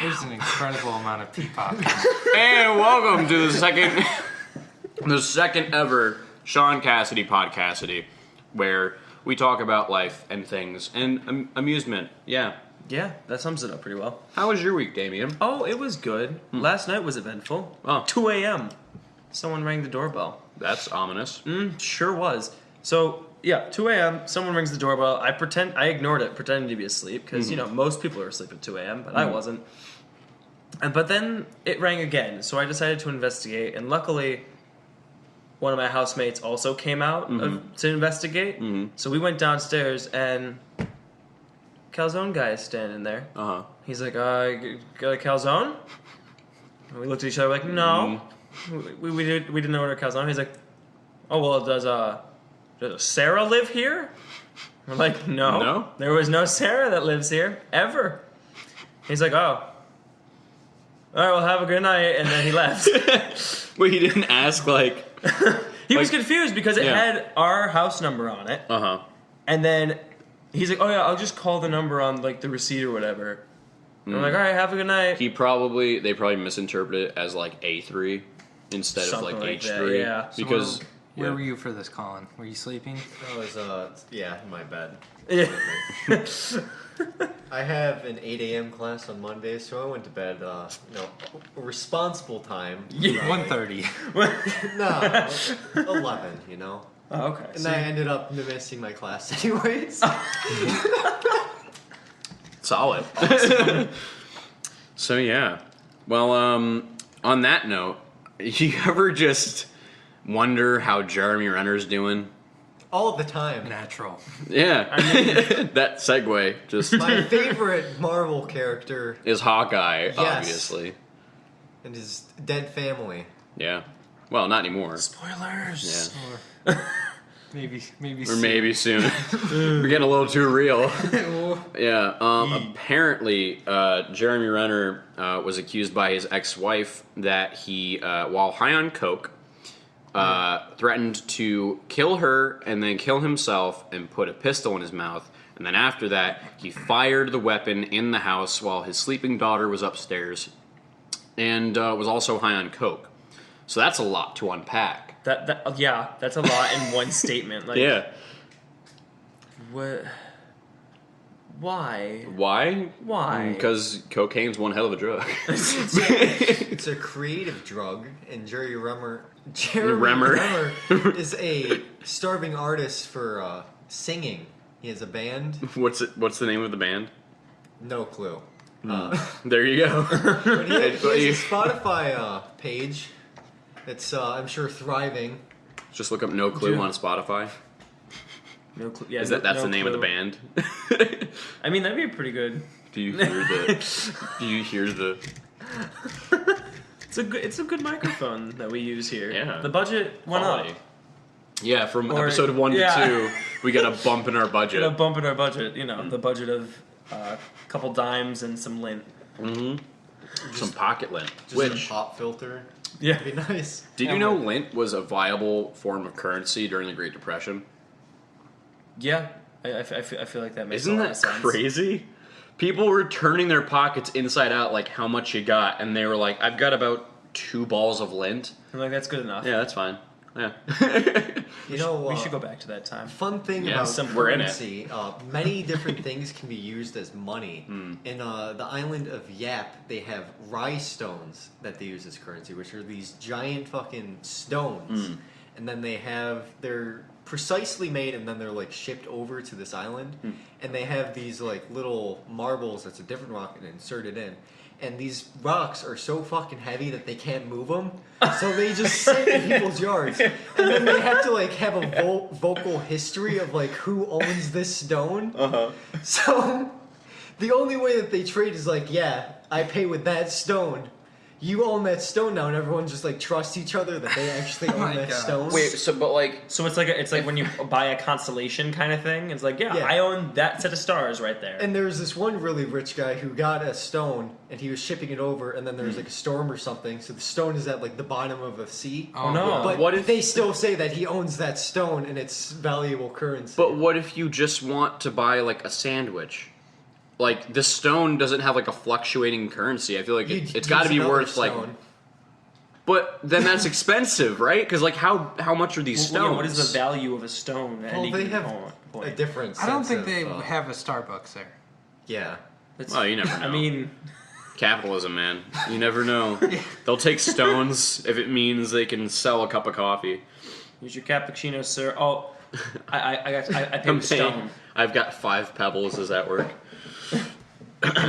There's an incredible amount of pee popping. And welcome to the second ever Sean Cassidy Podcastity, where we talk about life and things and amusement. Yeah. Yeah, that sums it up pretty well. How was your week, Damien? Oh, it was good. Last night was eventful. Oh. 2 a.m. Someone rang the doorbell. That's ominous. Sure was. So, yeah, 2 a.m., someone rings the doorbell. I ignored it, pretending to be asleep, because, most people are asleep at 2 a.m., but I wasn't. But then it rang again, so I decided to investigate, and luckily, one of my housemates also came out to investigate. So we went downstairs, and calzone guy is standing there. He's like, got a calzone? And we looked at each other like, no. We didn't order calzone. He's like, oh, well, does Sarah live here? We're like, no. There was no Sarah that lives here, ever. He's like, oh. All right, well, have a good night. And then he left. Wait, he didn't ask, like... He was confused because it had our house number on it. And then he's like, oh, yeah, I'll just call the number on, like, the receipt or whatever. And I'm like, all right, have a good night. They probably misinterpreted it as, like, A3 instead Something of, like, that, H3. yeah. Because... Where were you for this, Colin? Were you sleeping? I was, in my bed. Yeah. I have an 8 a.m. class on Monday, so I went to bed, a responsible time. 1:30. No, 11, Oh, okay. And I ended up missing my class anyways. Solid. So, yeah. Well, on that note, you ever just wonder how Jeremy Renner's doing? All the time. Natural. Yeah. That segue just... My favorite Marvel character is Hawkeye, obviously. And his dead family. Yeah. Well, not anymore. Spoilers. Yeah. Maybe Or soon. maybe soon. We're getting a little too real. Yeah. Apparently, Jeremy Renner was accused by his ex-wife that he, while high on coke, threatened to kill her and then kill himself and put a pistol in his mouth. And then after that, he fired the weapon in the house while his sleeping daughter was upstairs and was also high on coke. So that's a lot to unpack. That's a lot in one statement. Like, Yeah. What? Why? Why? Why? Because cocaine's one hell of a drug. It's a creative drug, and Jeremy Renner is a starving artist for singing. He has a band. What's the name of the band? No clue. There you go. But he has a Spotify page that's, I'm sure, thriving. Just look up No Clue on Spotify. No clue. Yeah, That's no the name of the clue. band? I mean, that'd be pretty good. Do you hear the... It's a good microphone that we use here. Yeah. The budget went up. Yeah, from episode 1 to 2, we got a bump in our budget. A bump in our budget. The budget of a couple dimes and some lint. Some pocket lint. Just a pop filter. Yeah. That'd be nice. Did you know lint was a viable form of currency during the Great Depression? Yeah. I feel like that makes Isn't a lot that of sense. crazy? People were turning their pockets inside out, like how much you got, and they were like, I've got about 2 balls of lint. I'm like, that's good enough. Yeah, that's fine. Yeah. We should go back to that time. Fun thing Yeah, about we're in it. currency, many different things can be used as money. In the island of Yap, they have rye stones that they use as currency, which are these giant fucking stones. And then they're precisely made, and then they're like shipped over to this island. And they have these like little marbles that's a different rock and inserted in. And these rocks are so fucking heavy that they can't move them, so they just sit in people's yards. And then they have to like have a vocal history of like who owns this stone. So the only way that they trade is like, yeah, I pay with that stone. You own that stone now, and everyone just like trusts each other that they actually own that stone. Wait, so it's like when you buy a constellation kind of thing. It's like, yeah, I own that set of stars right there. And there was this one really rich guy who got a stone, and he was shipping it over, and then there was like a storm or something, so the stone is at like the bottom of a sea. Oh no! But what if they still say that he owns that stone, and it's valuable currency? But what if you just want to buy like a sandwich? like the stone doesn't have like a fluctuating currency. I feel like You'd it's got to use be another worth like. stone. But then that's expensive, right? Because like how much are these stones? Yeah, what is the value of a stone at Well, any they given have point? a different. I don't sense think of, they have a Starbucks there. Yeah. It's- Well, you never know. I mean, Capitalism, man. You never know. They'll take stones if it means they can sell a cup of coffee. use your cappuccino, sir. Oh, I paid with stone. I've got 5 pebbles. Does that work?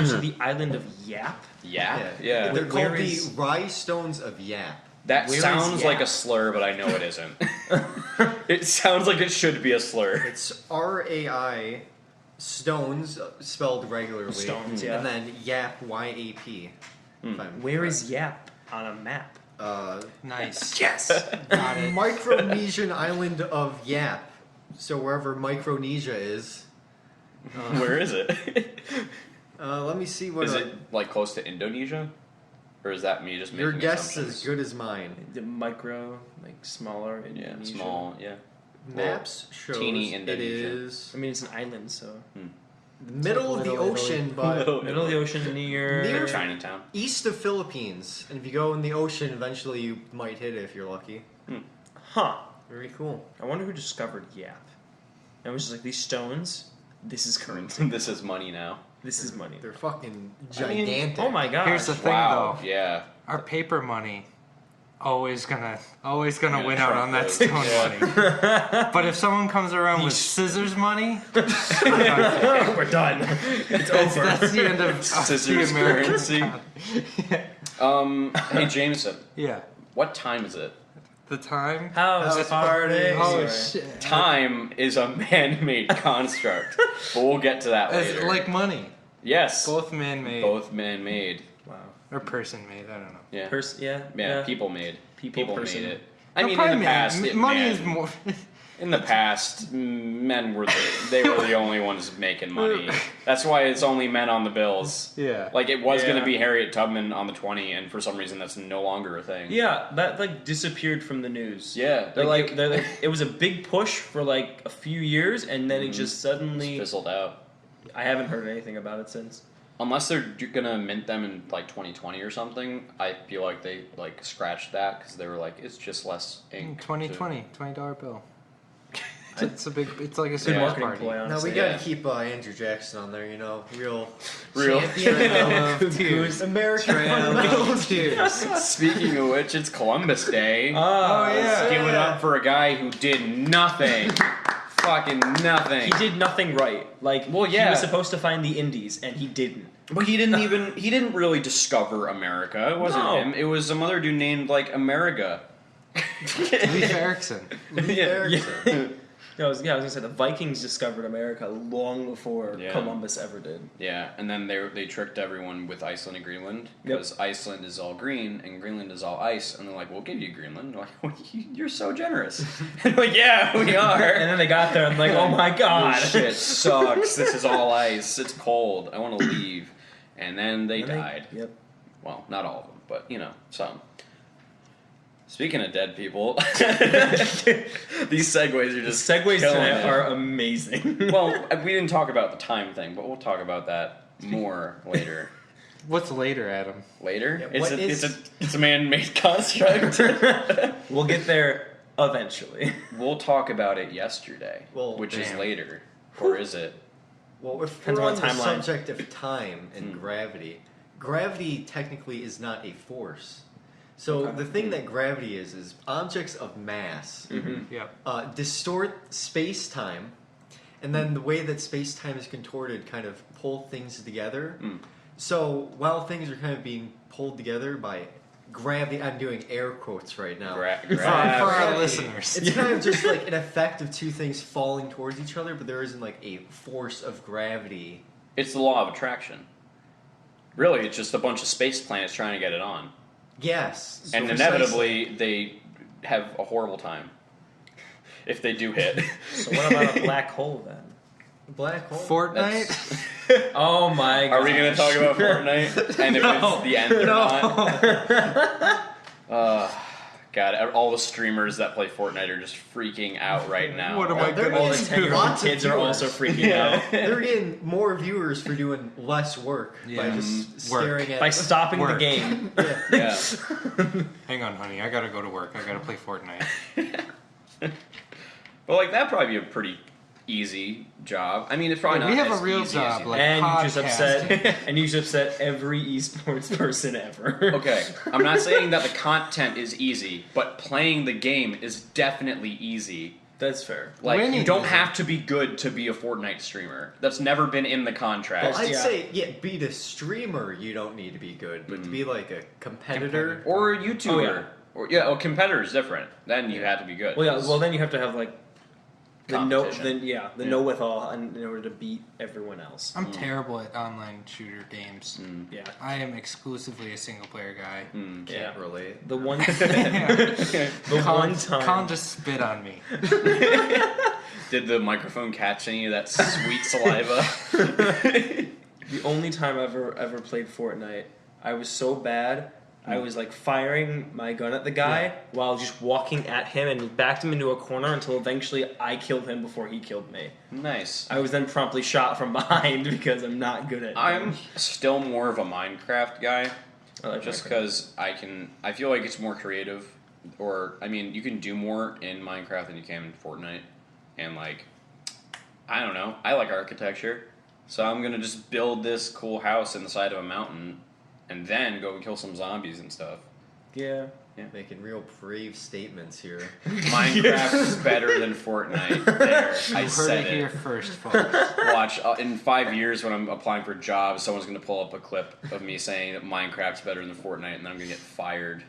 So the island of Yap. Yeah. They're Where called the is- Rye Stones of Yap. That Where is sounds like Yap? a slur, but I know it isn't. It sounds like it should be a slur. It's RAI Stones spelled regularly. Stones, yeah. And then Yap YAP. if I'm Where correct. is Yap on a map? Nice. Yes. Got it. Micronesian island of Yap. So wherever Micronesia is. Where is it? Let me see what. Is it like close to Indonesia? Or is that me just making Your guess is assumptions? as good as mine. The micro, like smaller. Yeah, Indonesia. small, yeah. Maps shows teeny it Indonesia. is I mean, it's an island, so the middle of the Little ocean, but middle of the ocean near. Near- Chinatown. east of Philippines. And if you go in the ocean, eventually you might hit it if you're lucky. Huh. Very cool. I wonder who discovered Yap. And it was just like these stones. This is currency. This is money now. This is money. They're fucking I mean, gigantic. Oh my god. Here's the thing, Wow. though. Yeah. Our paper money always gonna Gonna win out trump on that those, stone yeah. money. But if someone comes around with scissors money, We're done. It's over. that's the end of Scissors the American currency. economy. Hey Jameson, Yeah. what time is it? The time. House House party. party. Oh Sorry. shit. Time is a man-made construct, but we'll get to that It's later. like money. yes, Both man-made. both man-made. Wow. Or person-made. I don't know. Yeah, Yeah. people-made. People person. made it. I No, mean, probably in the past, money man- is more. In the past, men were the only ones making money. That's why it's only men on the bills. Yeah. Like it was Yeah. going to be Harriet Tubman on the 20, and for some reason that's no longer a thing. Yeah, that like disappeared from the news. Yeah, They're like, it was a big push for like a few years, and then it just It's suddenly. fizzled out. I haven't heard anything about it since. Unless they're gonna mint them in like 2020 or something, I feel like they like scratched that because they were like, it's just less ink. 2020 $20 bill. It's a big. It's like a Good Christmas marketing party. ploy, Now honestly. we gotta Yeah. keep Andrew Jackson on there, you know, real Real champion of of tears. American Trail fundamentals. of tears. Speaking of which, it's Columbus Day. Oh, yeah. Give it up for a guy who did nothing. Fucking nothing. He did nothing right. Like, Well, he yeah. was supposed to find the Indies, and he didn't. But he didn't really discover America. It wasn't No. him. It was some other dude named like America. Leif Erikson. Erickson. I was gonna say the Vikings discovered America long before Yeah. Columbus ever did. Yeah, and then they tricked everyone with Iceland and Greenland because Iceland is all green and Greenland is all ice, and they're like, "We'll give you Greenland." And they're like, "You're so generous." And they're like, "Yeah, we are." And then they got there and like, oh my god, This shit sucks. This is all ice. It's cold. I want to leave. And then they And died. Yep. Well, not all of them, but you know, some. Speaking of dead people, these segues are The just segues killing today it. are amazing. Well, we didn't talk about the time thing, but we'll talk about that more later. What's later, Adam? Later, Yeah, what it's a man-made construct. We'll get there eventually. We'll talk about it yesterday, Well, which is damn. later, or is it? Well, if Depends we're on on the the timeline. subject of time and gravity, gravity technically is not a force. So Okay. the thing that gravity is objects of mass Yep. distort space-time, and then the way that space-time is contorted kind of pull things together. So while things are kind of being pulled together by gravity, I'm doing air quotes right now. For Gravity. our Gravity. listeners. It's kind of just like an effect of two things falling towards each other, but there isn't like a force of gravity. It's the law of attraction. Really, it's just a bunch of space planets trying to get it on. Yes. so And precisely. inevitably, they have a horrible time. If they do hit. So what about a black hole then? Black hole. Fortnite. Oh my god. Are we going to talk about Fortnite? And if it's the end or not? God, all the streamers that play Fortnite are just freaking out right now. What am I They're gonna All the getting 10-year-old lots of kids are also viewers. freaking out. They're getting more viewers for doing less work by Yeah. just Work. staring at By stopping the Work. game. Yeah. Hang on, honey. I gotta go to work. I gotta play Fortnite. But like that'd probably be a pretty easy job. I mean, it's probably We not have a as real easy as job, you like- think. And you just podcasting. upset and you just upset every esports person ever. Okay, I'm not saying that the content is easy, but playing the game is definitely easy. That's fair. Like, Winning you don't is- have to be good to be a Fortnite streamer. That's never been in the contract. I'd Yeah. say, be the streamer, you don't need to be good, but to be like a competitor. Or a YouTuber. Oh, yeah. Or competitor is different. Then you have to be good. Well, yeah. Well, then you have to have like the Competition. the know-with-all in order to beat everyone else. I'm terrible at online shooter games. Yeah. I am exclusively a single player guy. Can't Yeah. relate. The one. Yeah. The one time. Colin just spit on me. Did the microphone catch any of that sweet saliva? The only time I ever played Fortnite, I was so bad. I was like firing my gun at the guy while just walking at him and backed him into a corner until eventually I killed him before he killed me. Nice. I was then promptly shot from behind because I'm not good at. I'm still more of a Minecraft guy. I like Just Minecraft. because I feel like it's more creative, or I mean, you can do more in Minecraft than you can in Fortnite, and like, I don't know, I like architecture, so I'm gonna just build this cool house in the side of a mountain, and then go and kill some zombies and stuff. Yeah. Making real brave statements here. Minecraft is better than Fortnite. There, I You heard said it here it. first, folks. Watch in 5 years when I'm applying for jobs, someone's gonna pull up a clip of me saying that Minecraft's better than Fortnite, and then I'm gonna get fired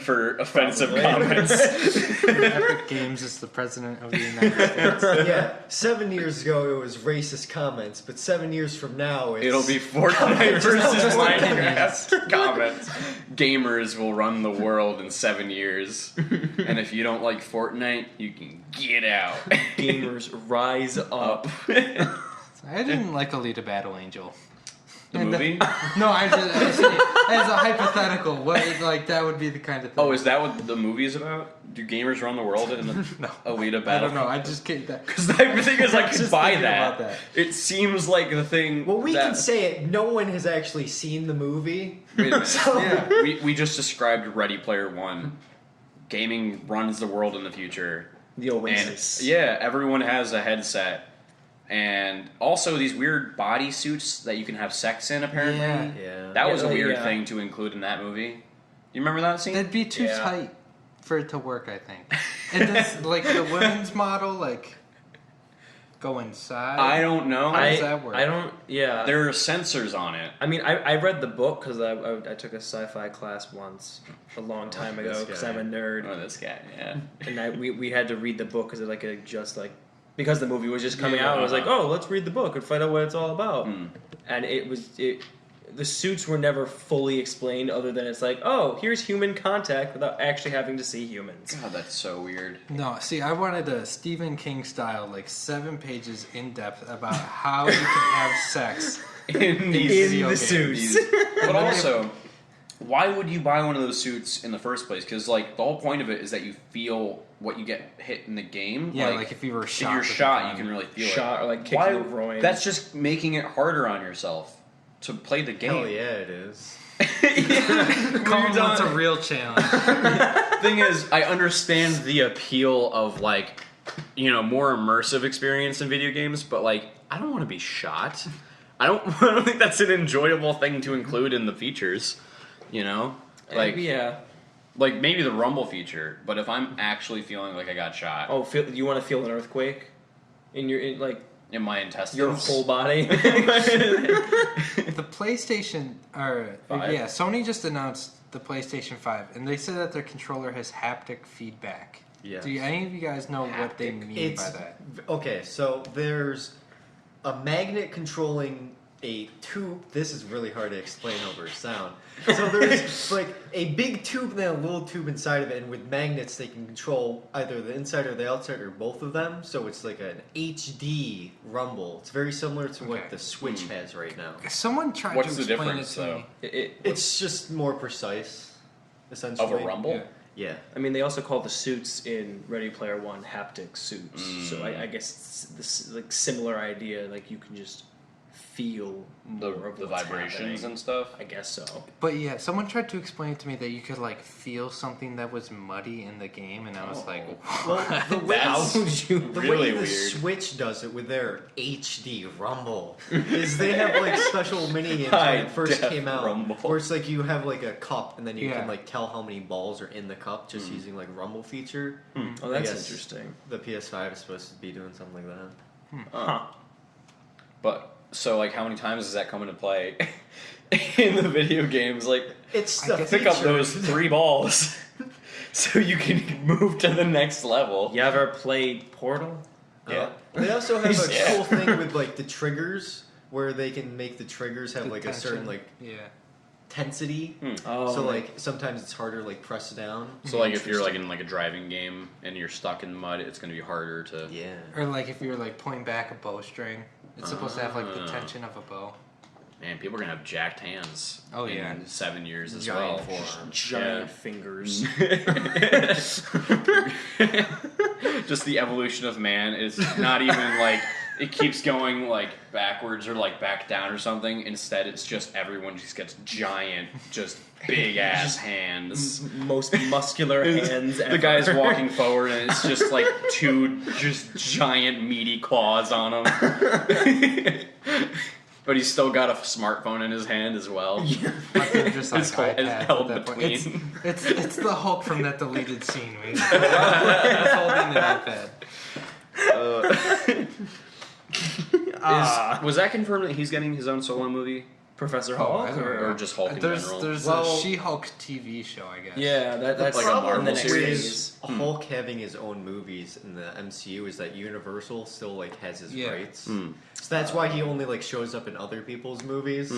for offensive Probably. comments. Epic Games is the president of the United States. Yeah, 7 years ago it was racist comments, but 7 years from now it's... It'll be Fortnite versus just Minecraft comments. Gamers will run the world in 7 years, and if you don't like Fortnite, you can get out. Gamers rise up. I didn't like Alita Battle Angel. The movie? No, I said as a hypothetical. What like that would be the kind of thing. Oh, is that what the movie is about? Do gamers run the world in the No. Alita I Battle? don't know. I just can't. That. Because the thing is, I was could just buy thinking that. about that. It seems like the thing. Well, we that, can say it. No one has actually seen the movie. Wait a minute. So- Yeah. We just described Ready Player One. Gaming runs the world in the future. The Oasis. And yeah, everyone has a headset. And also these weird body suits that you can have sex in, apparently. Yeah. Yeah. That was a Yeah, weird yeah. thing to include in that movie. You remember that scene? That'd be too Yeah. tight for it to work. I think. And does like the women's model like go inside? I don't know. How does that work? I don't. Yeah. There are sensors on it. I mean, I read the book because I took a sci-fi class once a long time ago this because guy. I'm a nerd, Oh, this guy, yeah. and we had to read the book because because the movie was just coming Yeah, out. I was like, uh-huh. oh, let's read the book and find out what it's all about. Hmm. And the suits were never fully explained, other than it's like, oh, here's human contact without actually having to see humans. God, that's so weird. No, see, I wanted a Stephen King style, like 7 pages in depth about how you can have sex. In video the games. suits. But also, why would you buy one of those suits in the first place? Because like the whole point of it is that you feel what you get hit in the game. Yeah, like if you were if shot. you're with a shot, gun. you can really feel Shot it. or like kicking Why? the groin. That's just making it harder on yourself to play the game. Hell yeah, it is. Colin wants a real challenge. Thing is, I understand the appeal of like, more immersive experience in video games, but like, I don't want to be shot. I don't think that's an enjoyable thing to include in the features. Like yeah. like maybe the rumble feature, but if I'm actually feeling like I got shot Oh, you want to feel an earthquake in in my intestines, your whole body? The PlayStation, or 5? yeah, Sony just announced the PlayStation 5, and they said that their controller has haptic feedback. Yeah. Do any of you guys know what they Haptic. mean by that? Okay, so there's a magnet controlling a tube. This is really hard to explain over sound. So there's like a big tube and then a little tube inside of it, and with magnets they can control either the inside or the outside or both of them. So it's like an HD rumble. It's very similar to Okay. what the Switch has right now. Someone tried What's to the explain difference, it to though? me. It's just more precise. essentially. Of a rumble? Yeah. Yeah. I mean, they also call the suits in Ready Player One haptic suits. So I guess it's this like similar idea. Like you can just feel more of The what's vibrations happening. and stuff. I guess so. But yeah, someone tried to explain to me that you could like feel something that was muddy in the game, and I was like, Well, the way, That's the really way the weird. Switch does it with their HD Rumble is they have like special mini games when High it first def came out, Rumble. where it's like you have like a cup and then you Yeah. can like tell how many balls are in the cup just using like Rumble feature. Oh, I that's guess interesting. The PS5 is supposed to be doing something like that. Huh. But so like, how many times does that come into play in the video games? Like, It's I the guess pick up feature. those 3 balls so you can move to the next level. You ever played Portal? Yeah. They also have a Yeah. cool thing with like the triggers where they can make the triggers have the like a certain tension. like yeah. tensity. Oh, So like sometimes it's harder like press down. So like, if you're like in like a driving game and you're stuck in mud, it's gonna be harder to. Yeah. Or like if you're like pulling back a bowstring, it's supposed to have like the Ah. tension of a bow. Man, people are gonna have jacked hands. Oh, in yeah. 7 years as Giant well. forearms. giant Yeah. fingers. Just the evolution of man is not even like it keeps going like backwards or like back down or something. Instead, it's just everyone just gets giant, just big ass hands. Most muscular hands ever. The guy's walking forward and it's just like 2 just giant meaty claws on him. But he's still got a smartphone in his hand as well. But they're just like It's held- it's iPads held at that point. between. It's the Hulk from that deleted scene. He's holding an iPad. Was that confirmed that he's getting his own solo movie? Professor Oh, Hulk? I don't know. Or just Hulk in there's, general? There's Well- a She-Hulk TV show, I guess. Yeah, that's Like a Marvel in the next series? phase. Hulk having his own movies in the MCU is that Universal still like has his Yeah. rights. So that's why he only like shows up in other people's movies.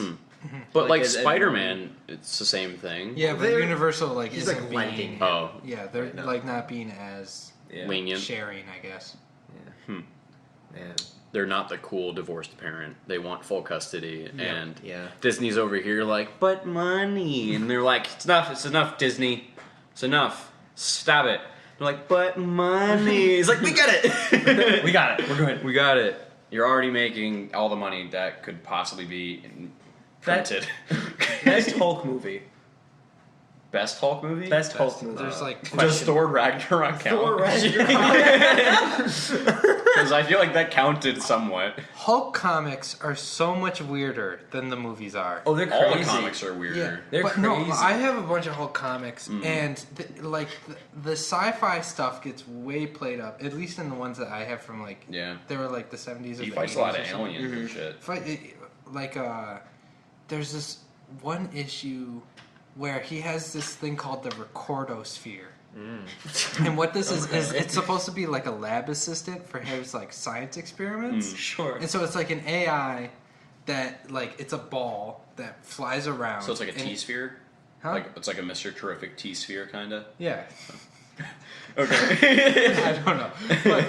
But like as- Spider-Man, it's the same thing. Yeah, but They're- Universal like he's, isn't like, being. renting. Oh, Yeah, they're Right now. like not being as Yeah. lenient. sharing, I guess. And They're not the cool divorced parent. They want full custody, and yeah. Disney's over here like, but money, and they're like, it's enough, Disney, it's enough, stop it. They're like, but money. It's like, we get it, We got it. We're good. we got it. You're already making all the money that could possibly be printed. Best Hulk movie. Best Hulk movie? Best Hulk movie. There's like Does Thor Ragnarok Thor count? Ragnarok. Because I feel like that counted somewhat. Hulk comics are so much weirder than the movies are. Oh, they're All crazy. the comics are weirder. Yeah, They're but no, crazy. I have a bunch of Hulk comics, and the sci-fi stuff gets way played up. At least in the ones that I have from like Yeah. they were like the 70s or He the fights 80s a lot or of something. aliens and shit. There's this one issue where he has this thing called the recordosphere. And what this is it's supposed to be like a lab assistant for his like science experiments. Sure. And so it's like an AI that like it's a ball that flies around. So it's like a and- T-sphere? Huh? Like it's like a Mr. Terrific T-sphere kind of? Yeah. Okay. I don't know. But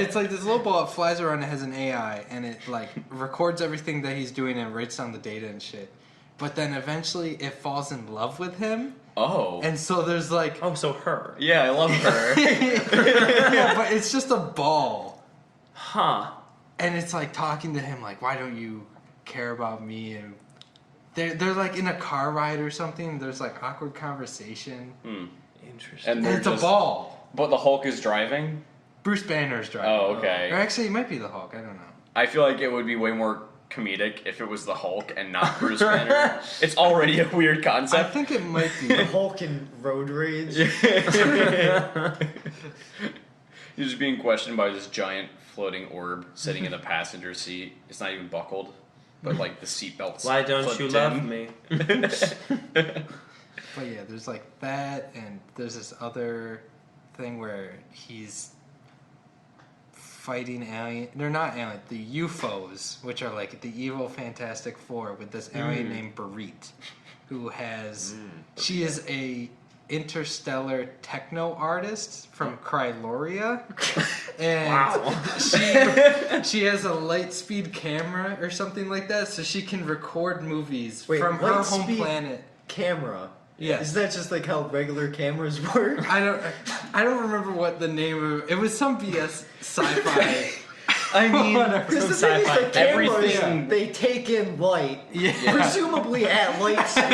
it's like this little ball that flies around and has an AI, and it like records everything that he's doing and writes down the data and shit. But then eventually it falls in love with him, Oh. and so there's like, Oh, so her. Yeah, I love her. yeah, but it's just a ball, Huh. and it's like talking to him like, why don't you care about me? And they're like in a car ride or something. There's like awkward conversation, Interesting. And and they're it's a just- ball. But the Hulk is driving? Bruce Banner's driving. Oh, okay. Or actually, it might be the Hulk. I don't know. I feel like it would be way more comedic if it was the Hulk and not Bruce Banner. It's already a weird I concept. think it might The be. Hulk in Road Rage. He's just being questioned by this giant floating orb sitting in the passenger seat. It's not even buckled, but like the seatbelt's Why don't you clipped love in. me? But yeah, there's like that, and there's this other thing where he's fighting alien. They're not alien. The UFOs, which are like the evil Fantastic Four, with this alien named Barit, who has. She is a interstellar techno artist from Kryloria, and she has a light speed camera or something like that, so she can record movies Wait, from her light home speed planet. Camera. Yes. Is that just like how regular cameras work? I don't remember what the name of it was. Some BS sci-fi. I mean, Because the some thing is, sci-fi. the cameras, Everything- they take in light, Yeah. presumably at light speed.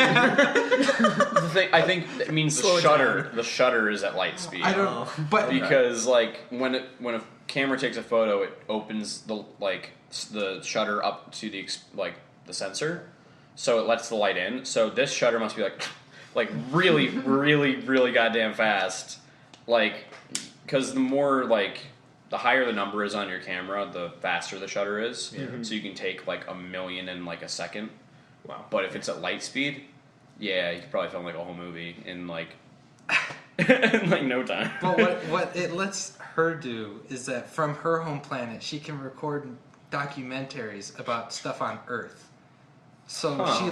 I think it means Slow the it shutter. down. The shutter is at light speed. I don't. Oh. But Because like when a camera takes a photo, it opens the shutter up to the sensor, so it lets the light in. So this shutter must be like really really goddamn fast, because the higher the number is on your camera, the faster the shutter is. So you can take like 1,000,000 in like a second. Wow. But if it's at light speed, yeah, you could probably film like a whole movie in like in like no time. But what it lets her do is that from her home planet, she can record documentaries about stuff on Earth. So she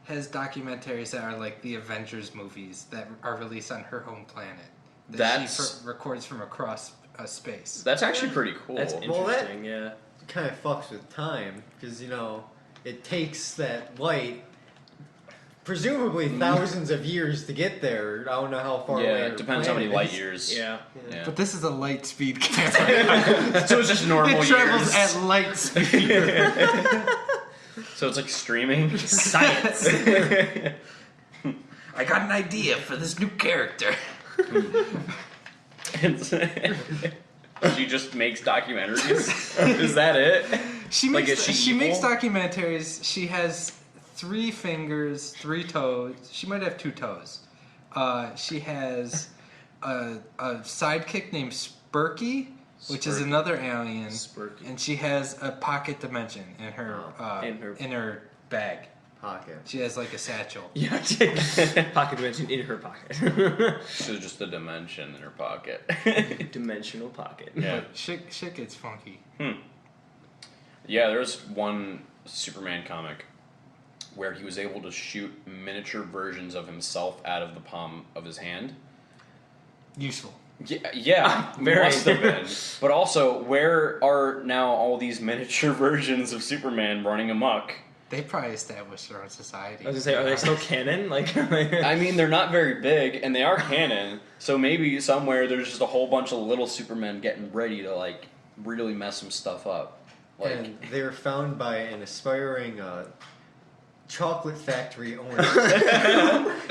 has documentaries that are like the Avengers movies that are released on her home planet. She records from across space. That's actually pretty cool. That's Well, that- interesting. Yeah. Kind of fucks with time because it takes that light. Presumably thousands of years to get there. I don't know how far away. Yeah, her it depends how many planet light is. years. Yeah. Yeah. But this is a light speed camera. So it's just normal It travels years. at light speed. So it's like streaming. Science. I got an idea for this new character. She just makes documentaries. Is that it? She Like, makes is she makes evil? documentaries. She has 3 fingers, 3 toes. She might have 2 toes. She has a sidekick named Spurky, which is Spurky. another alien. Spurky. And she has a pocket dimension in her In her- in her bag. Pocket. She has like a satchel. Yeah. Pocket dimension in her pocket. So just a dimension in her pocket. Dimensional pocket. Yeah. Shit gets funky. Yeah, there was one Superman comic where he was able to shoot miniature versions of himself out of the palm of his hand. Useful. Yeah, Very. must have been. But also, where are now all these miniature versions of Superman running amok? They probably established their own society. I was gonna say, are they still canon? I mean, they're not very big, and they are canon. So maybe somewhere there's just a whole bunch of little Supermen getting ready to really mess some stuff up. And they're found by an aspiring chocolate factory owner.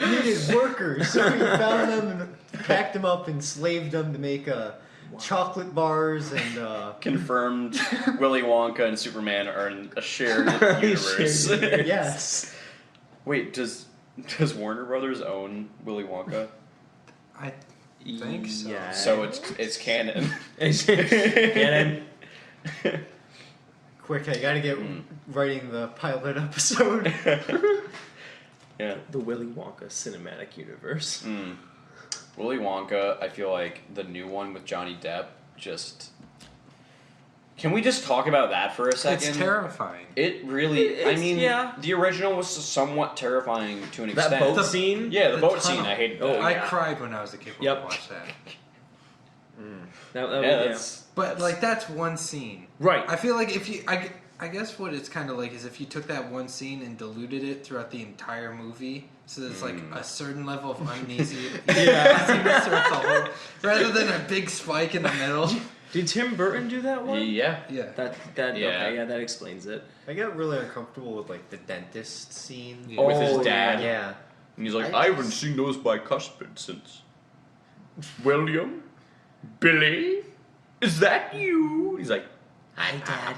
He needed workers, so he found them and packed them up and slaved them to make chocolate bars and. confirmed Willy Wonka and Superman are in a shared universe. Yes. Wait, does Warner Brothers own Willy Wonka? I think so. Yeah. So it's canon. Canon. Quick, I gotta get writing the pilot episode. Yeah. The Willy Wonka cinematic universe. Willy Wonka, I feel like the new one with Johnny Depp just... Can we just talk about that for a second? It's terrifying. It really... I mean, yeah. the original was somewhat terrifying to an extent. That boat scene. Yeah, the boat tunnel. scene, I hated Oh, that. I yeah. cried when I was a kid when Yep. I watched that. Yeah, that's... But that's one scene. Right. I feel like if you, I guess what it's kind of like is if you took that one scene and diluted it throughout the entire movie, so there's like a certain level of uneasy, uneasiness throughout the whole, rather than a big spike in the middle. Did Tim Burton do that one? Yeah. Yeah. That Yeah. okay, yeah, that explains it. I got really uncomfortable with the dentist scene. Yeah. With his Oh, dad. Yeah. And he's like, I I haven't seen those bicuspid since... William? Billy? Is that you? He's like, Hi, Dad.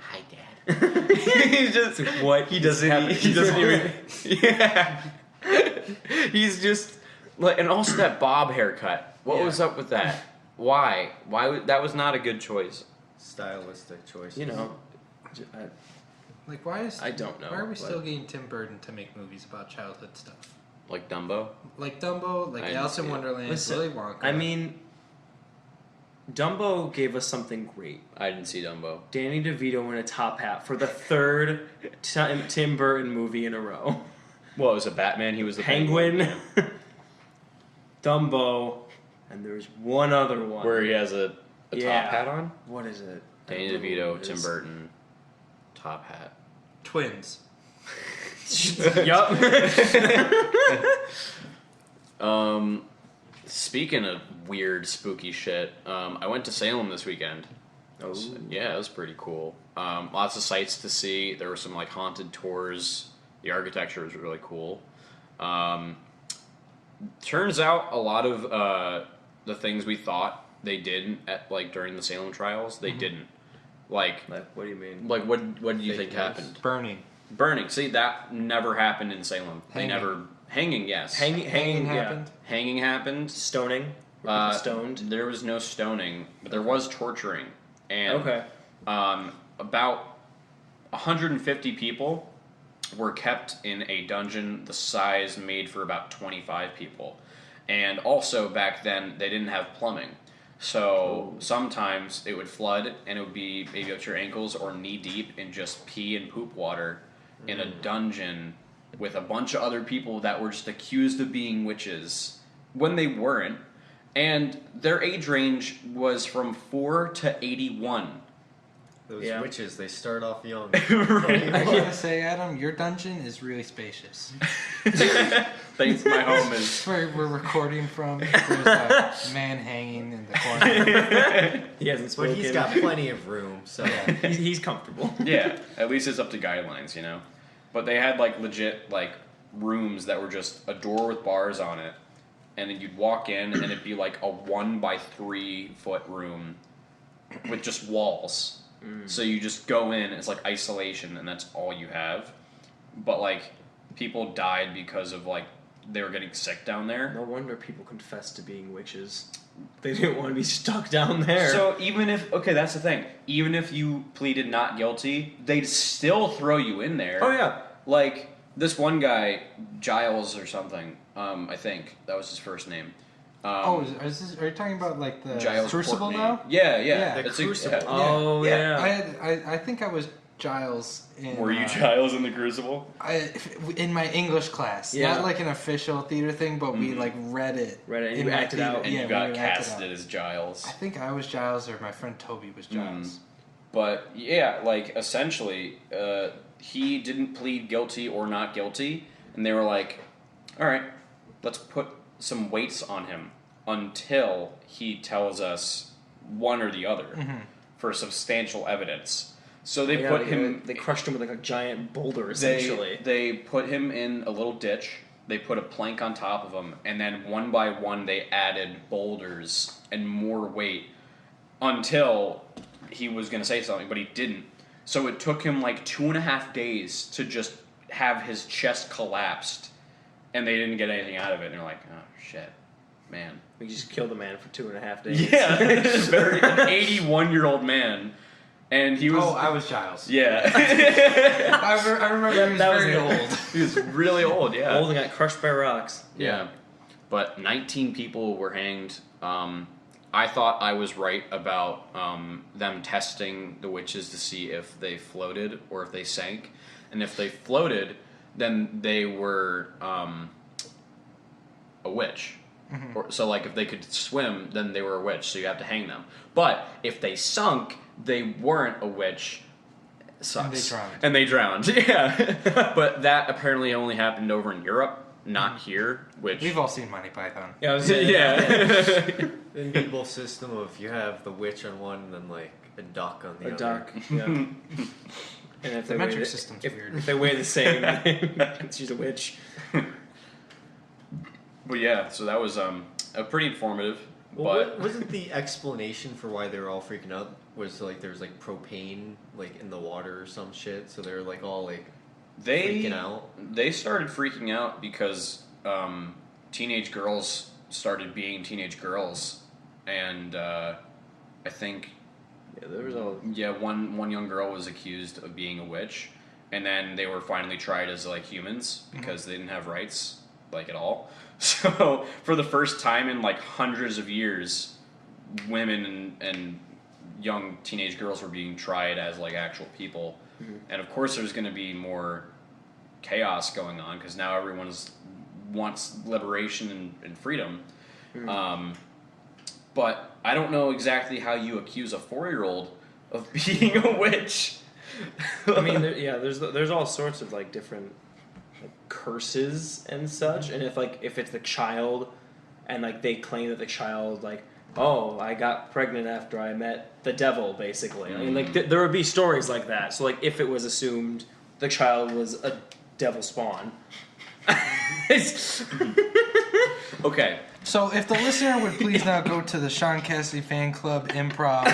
Hi, Dad. he's just... What? He doesn't even... Yeah. He's just... and also that bob haircut. What was up with that? Why? That was not a good choice. Stylistic choice. You know, Why is I don't know, Why are we but- still getting Tim Burton to make movies about childhood stuff? Like Dumbo? Like Dumbo, like I Alice in see it. Wonderland, Listen, Willy Wonka. I mean, Dumbo gave us something great. I didn't see Dumbo. Danny DeVito in a top hat for the third Tim Burton movie in a row. Well, it was a Batman. He was the Penguin, Dumbo, and there's one other one. Where he has a top hat on? What is it? I Danny don't know DeVito, what it Tim is. Burton, top hat. Twins. Yup. Speaking of weird, spooky shit, I went to Salem this weekend. Yeah, it was pretty cool. Lots of sights to see. There were some like haunted tours. The architecture was really cool. Turns out a lot of the things we thought they did at like during the Salem trials, they didn't. Like, What do you mean? like what do you think news. happened? Burning. See, that never happened in Salem. Hanging. They never hanging. Yes, Hanging happened. hanging happened. Stoning. Were people stoned. There was no stoning, but there was torturing. And Okay. about 150 people were kept in a dungeon the size made for about 25 people. And also back then they didn't have plumbing. So sometimes it would flood and it would be maybe up to your ankles or knee deep in just pee and poop water in a dungeon with a bunch of other people that were just accused of being witches when they weren't. And their age range was from 4 to 81. Those Yeah. witches, they start off young. I gotta say, Adam, your dungeon is really spacious. Thanks, my home is. That's where we're recording from. There's a man hanging in the corner. He hasn't But spoken. he's got plenty of room, so He's comfortable. Yeah, at least it's up to guidelines, you know. But they had like legit like rooms that were just a door with bars on it, and then you'd walk in and it'd be like a 1 by 3 foot room with just walls. So you just go in, it's like isolation, and that's all you have. But like people died because of like they were getting sick down there. No wonder people confessed to being witches. They didn't want to be stuck down there. So even if that's the thing, even if you pleaded not guilty, they'd still throw you in there. oh yeah. Like this one guy, Giles or something. I think that was his first name. Are you talking about like the Giles Crucible Courtney. now? Yeah. The It's Crucible. Oh yeah. I think I was Giles in. Were you Giles in the Crucible? In my English class, Yeah. not like an official theater thing, but we like read it. Read it and in you my acted theater- out. And yeah, you we got would act it casted out. as Giles. I think I was Giles, or my friend Toby was Giles. But yeah, like essentially, he didn't plead guilty or not guilty, and they were like, "All right, let's put some weights on him until he tells us one or the other for substantial evidence." So they put him. They crushed him with like a giant boulder, They, essentially. they put him in a little ditch. They put a plank on top of him, and then 1 by 1 they added boulders and more weight until he was going to say something, but he didn't. So it took him like 2.5 days to just have his chest collapsed, and they didn't get anything out of it. And they're like, "Oh shit, man." We just killed a man for 2.5 days. Yeah, an 81-year-old man, and he was. Oh, I was Giles. Yeah, I remember he was That was very it. old. he was really old. Yeah. Old and got crushed by rocks. Yeah. But 19 people were hanged. I thought I was right about them testing the witches to see if they floated or if they sank. And if they floated, then they were a witch. So, like, if they could swim, then they were a witch, so you have to hang them. But if they sunk, they weren't a witch. Sucks. And they And drowned. they drowned, yeah. But that apparently only happened over in Europe, not here, which... We've all seen Monty Python. Yeah, I was saying, yeah. the medieval system of you have the witch on one and then like a duck on the A other. duck. Yeah. And if The they metric weigh system's if, weird. If they weigh the same, she's a witch. But yeah, so that was pretty informative. Well, But wasn't the explanation for why they were all freaking out was like there was like propane like in the water or some shit, so they were like all like freaking out. They started freaking out because teenage girls started being teenage girls, and I think Yeah, there was all. one young girl was accused of being a witch, and then they were finally tried as like humans because they didn't have rights like at all. So for the first time in like hundreds of years, women and young teenage girls were being tried as like actual people. And of course there's going to be more chaos going on because now everyone wants liberation and freedom. But I don't know exactly how you accuse a 4-year-old of being a witch. I mean, there's all sorts of like different curses and such, and if it's the child, and like they claim that the child like, oh, I got pregnant after I met the devil, basically. I mean, like there would be stories like that. So like if it was assumed the child was a devil spawn. Okay. So if the listener would please now go to the SHAUN Cassidy Fan Club Improv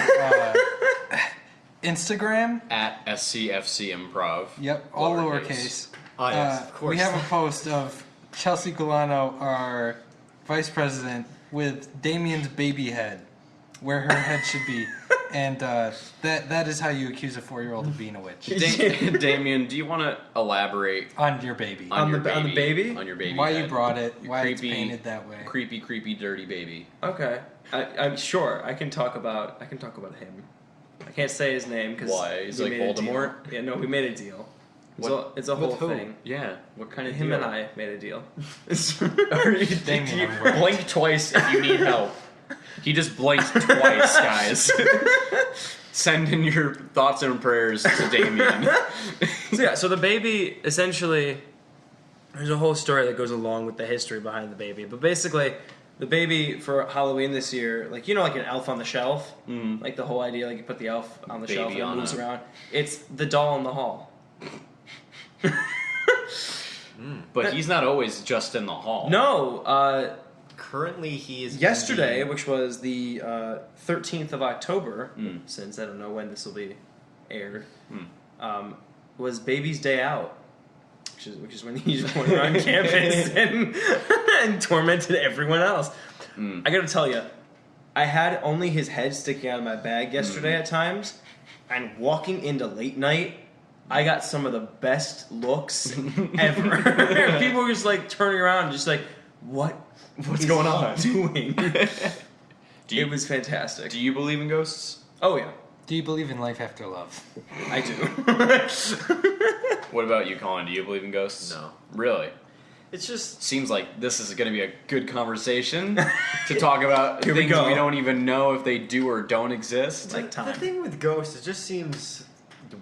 Instagram. At SCFC Improv. Yep, all lowercase. Oh, yes, of course. We have a post of Chelsea Gulano, our vice president, with Damien's baby head, where her head should be. And that is how you accuse a 4-year-old of being a witch. Damien, do you want to elaborate On your baby. On your the baby? On your baby. Why head? you brought it, why it's Creepy- painted that way. Creepy, dirty baby. Okay, I'm sure I can talk about him. I can't say his name because Why? He's like Voldemort? Yeah, no, we made a deal. It's a With whole who? thing. Yeah. What kind of Him deal? and I made a deal. Damien, I'm worried. Blink twice if you need help. He just blinked twice, guys. Send in your thoughts and prayers to Damien. So the baby, essentially, there's a whole story that goes along with the history behind the baby. But basically, the baby for Halloween this year, like, you know, like an elf on the shelf? Mm. Like the whole idea, like you put the elf on the shelf and Baby it on moves a- around. It's the doll in the hall. But he's not always just in the hall. No, Currently, he is yesterday, which was the 13th of October, Mm. since I don't know when this will be aired, Mm. was Baby's Day Out, which is when he just went around campus and tormented everyone else. Mm. I gotta tell you, I had only his head sticking out of my bag yesterday at times, and walking into late night, I got some of the best looks ever. People were just like turning around, just like, what's going on? Doing? You- It was fantastic. Do you believe in ghosts? Oh yeah, Do you believe in life after love? I do. What about you, Colin? Do you believe in ghosts? No. Really? It's just Seems like this is going to be a good conversation to talk about Here we things go. we don't even know if they do or don't exist. Like the time. thing with ghosts. It just seems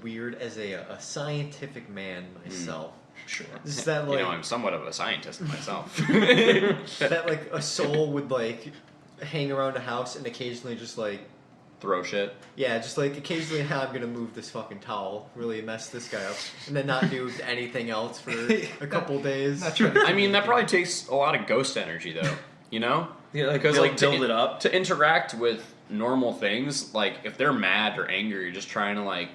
weird as a scientific man myself. Sure. Just that You like know, I'm somewhat of a scientist myself. that like a soul would like hang around a house and occasionally just like Throw shit. yeah, just like occasionally I'm gonna move this fucking towel, really mess this guy up, and then not do anything else for a couple days. Not true. I mean, that probably takes a lot of ghost energy, though. You know? Yeah, like Because build, to, build it up. to interact with normal things, like if they're mad or angry, you're just trying to like,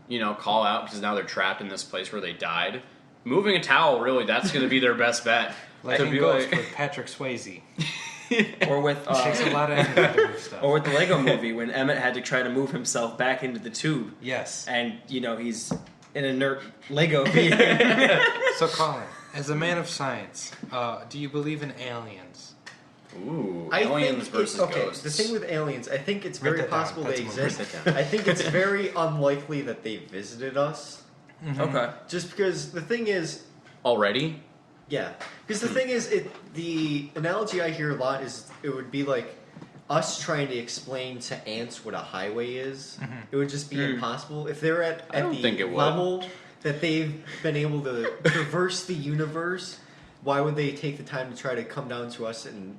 you know, call out because now they're trapped in this place where they died. Moving a towel, really, that's going to be their best bet. Like To in be Ghost like- with Patrick Swayze. Or with It takes a lot of energy to move stuff. or with the Lego movie when Emmett had to try to move himself back into the tube, Yes. and you know he's an inert Lego being. So Colin, as a man of science, do you believe in aliens? Ooh, I aliens think versus okay, ghosts. the thing with aliens, I think it's Write very that down. possible That's they a move. exist. Write that down. I think it's very unlikely that they visited us. Okay. Just because the thing is, Already? yeah, because the thing is, the analogy I hear a lot is it would be like us trying to explain to ants what a highway is. It would just be impossible if they're at don't the think it would. level that they've been able to traverse the universe. Why would they take the time to try to come down to us and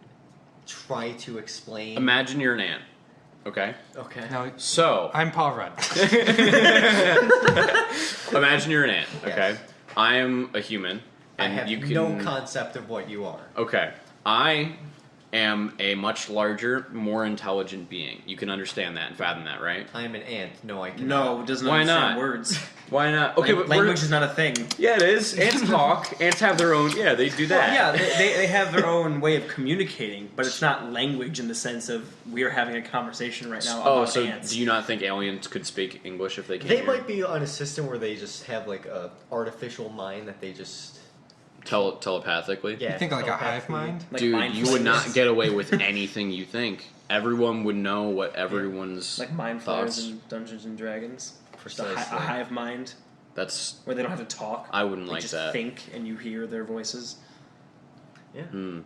try to explain? Imagine you're an ant. Okay? Okay. No, So, I'm Paul Rudd. imagine you're an ant, okay? Yes. I am a human. I And have you can. no concept of what you are. Okay. I am a much larger, more intelligent being. You can understand that and fathom that, right? I am an ant. No, I cannot. No, it doesn't Why understand not? words. Why not? Okay, but Language is not a thing. yeah, it is. Ants talk. Ants have their own. Yeah, they do that. Well, yeah, they have their own way of communicating, but it's not language in the sense of we are having a conversation right now Oh, about so ants. do you not think aliens could speak English if they came They here? might be on a system where they just have like a artificial mind that they just telepathically? yeah. You think like a hive telepathically. mind? Like Dude, mind you would not flayers. get away with anything you think. Everyone would know what everyone's Like mind thoughts. flayers in Dungeons and Dragons. Just a Precisely. hive mind That's where they don't have to talk. I wouldn't They like just that. think and you hear their voices. Yeah. Hmm.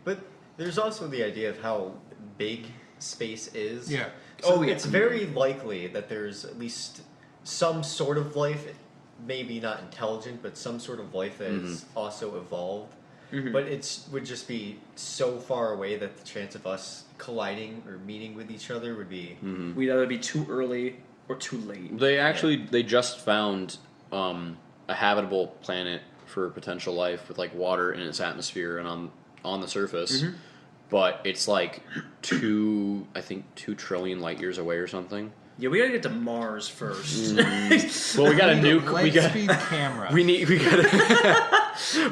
But there's also the idea of how big space is. Yeah. So Oh, yeah. it's very likely that there's at least some sort of life maybe not intelligent, but some sort of life that is also evolved. Mhm. But it would just be so far away that the chance of us colliding or meeting with each other would be. We'd either be too early or too late. They just found a habitable planet for potential life with like water in its atmosphere and on the surface. But it's like 2 trillion light years away or something. Yeah, we gotta get to Mars first. Well, we got a We need nuke. light speed camera.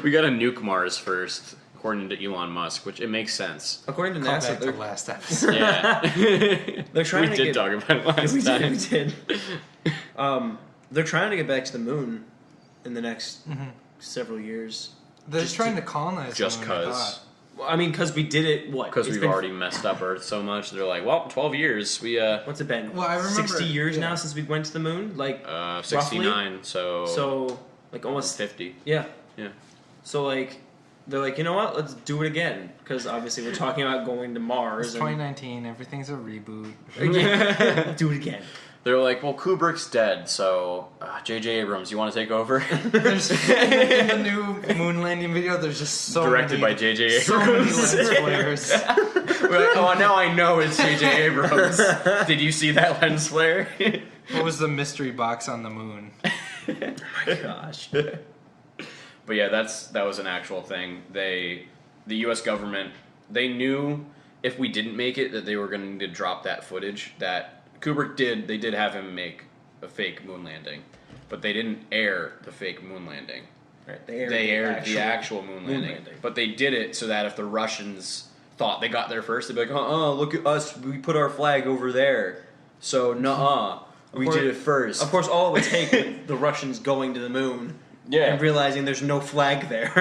We got to nuke Mars first, according to Elon Musk, which it makes sense. According to Call NASA, back to they're, last episode. Yeah, they're trying we to did get. talk about it last time. We did. They're trying to get back to the moon in the next several years. They're Just trying to- to colonize Just the moon, I 'cause. thought. Well, I mean, because we did it. What? Because It's we've been- already messed up Earth so much, they're like, well, 12 years. We What's it been? Well, I remember- 60 years yeah. now since we went to the moon. Like 69, so, like almost 50. Yeah. Yeah. So like, they're like, you know what? Let's do it again because obviously we're talking about going to Mars. It's 2019. Everything's a reboot. Yeah. Do it again. They're like, well, Kubrick's dead, so J.J. Abrams, you want to take over? There's in the new moon landing video. There's just so Directed many, by J.J. so many Abrams. lens flares. We're like, oh, now I know it's J.J. Abrams. Did you see that lens flare? What was the mystery box on the moon? Gosh. But yeah, that was an actual thing. The U.S. government, they knew if we didn't make it that they were going to need to drop that footage that Kubrick did. They did have him make a fake moon landing, but they didn't air the fake moon landing. Right. They aired the actual moon landing. But they did it so that if the Russians thought they got there first, they'd be like, look at us, we put our flag over there. So, we course- did it first. Of course, all it would take with the Russians going to the moon. Yeah. And realizing there's no flag there.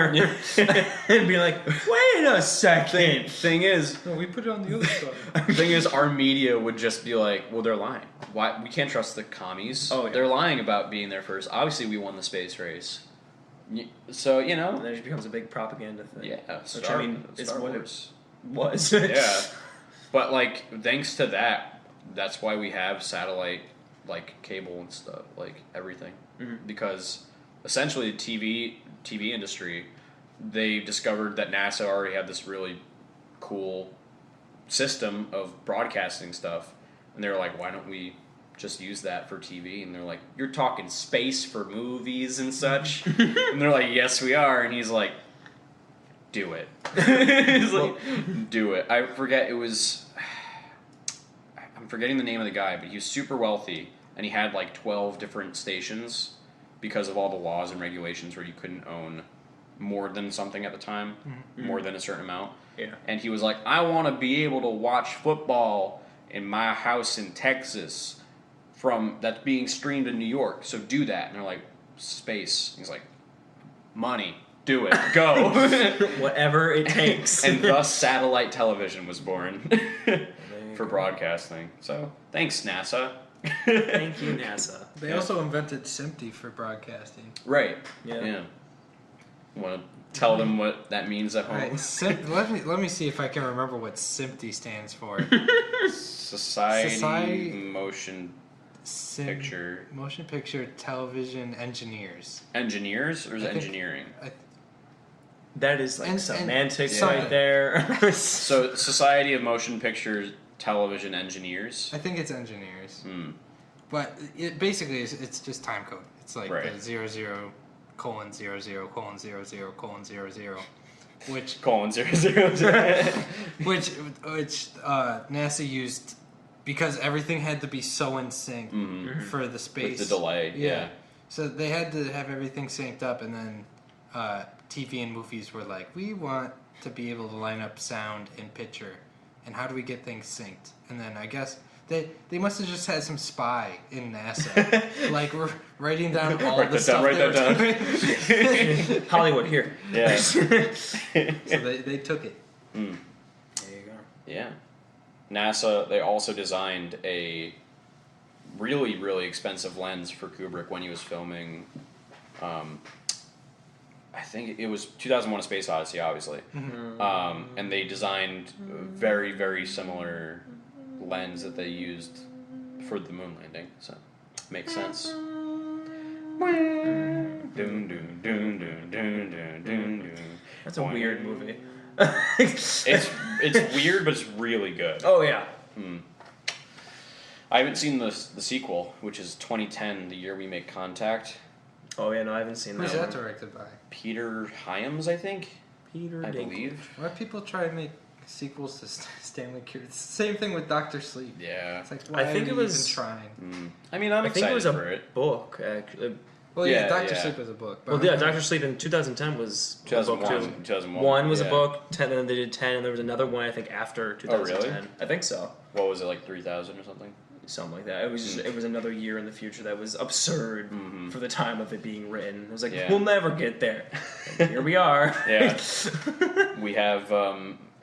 And be like, wait a second. Thing is, No, we put it on the other side. thing is, our media would just be like, well, they're lying. Why? We can't trust the commies. Oh, yeah. They're lying about being there first. Obviously, we won the space race. So, And then it just becomes a big propaganda thing. yeah, Which, I mean, is Star what it Wars. was. Yeah. But, like, thanks to that, that's why we have satellite, like, cable and stuff, like, everything. Because, essentially, the TV industry, they discovered that NASA already had this really cool system of broadcasting stuff. And they were like, why don't we just use that for TV? And they're like, you're talking space for movies and such? And they're like, yes, we are. And he's like, do it. He's like, do it. I forget, it was... I'm forgetting the name of the guy, but he was super wealthy, and he had like 12 different stations because of all the laws and regulations where you couldn't own more than something at the time, more than a certain amount. Yeah. And he was like, I want to be able to watch football in my house in Texas that's being streamed in New York, so do that. And they're like, space. He's like, money. Do it. Go. Whatever it takes. And thus satellite television was born for broadcasting. So thanks, NASA. Thank you, NASA. They also invented SMPTE for broadcasting. Right. Yeah. Want to tell them what that means at home? Right, let me see if I can remember what SMPTE stands for. Society Motion Picture. Motion Picture Television Engineers. Engineers, or is it I think- engineering? That is like And semantics something. right there. So Society of Motion Picture Television Engineers. I think it's engineers. Hmm. But it basically is, it's just time code. It's like Right. the 00:00:00:00:00:00, which Colin 000. which NASA used because everything had to be so in sync for the space With the delay, yeah. So they had to have everything synced up, and then TV and movies were like, we want to be able to line up sound and picture, and how do we get things synced? And then I guess they must have just had some spy in NASA, like writing down all Write the that stuff down, write they that were doing. Hollywood, here. Yeah. So they took it. There you go. Yeah. NASA, they also designed a really, really expensive lens for Kubrick when he was filming, I think it was 2001: A Space Odyssey, obviously. And they designed a very, very similar lens that they used for the moon landing, so makes sense. It's a weird movie. It's weird, but it's really good. Oh yeah. I haven't seen the sequel, which is 2010, the year we make contact. Oh yeah, no, I haven't seen Who's that. that directed by? Peter Hyams, I think. Peter I Dinklage. believe. Why people try to make sequels to Stanley Kubrick? It's the same thing with Doctor Sleep. Yeah. It's like, why I think are it you was- even trying? I mean, I'm I think excited it was for a it. book, actually. Well, yeah, Yeah, Doctor yeah. Sleep was a book. But Well, yeah, Doctor Sleep in 2010 was a book 2001. too. 2001. One was a yeah. book, 10, and then they did 10, and there was another one I think after 2010. really? I think so. What was it, like 3,000 or something? Something like that. It was just, it was another year in the future that was absurd for the time of it being written. It was like, Yeah. we'll never get there. And here we are. Yeah. We have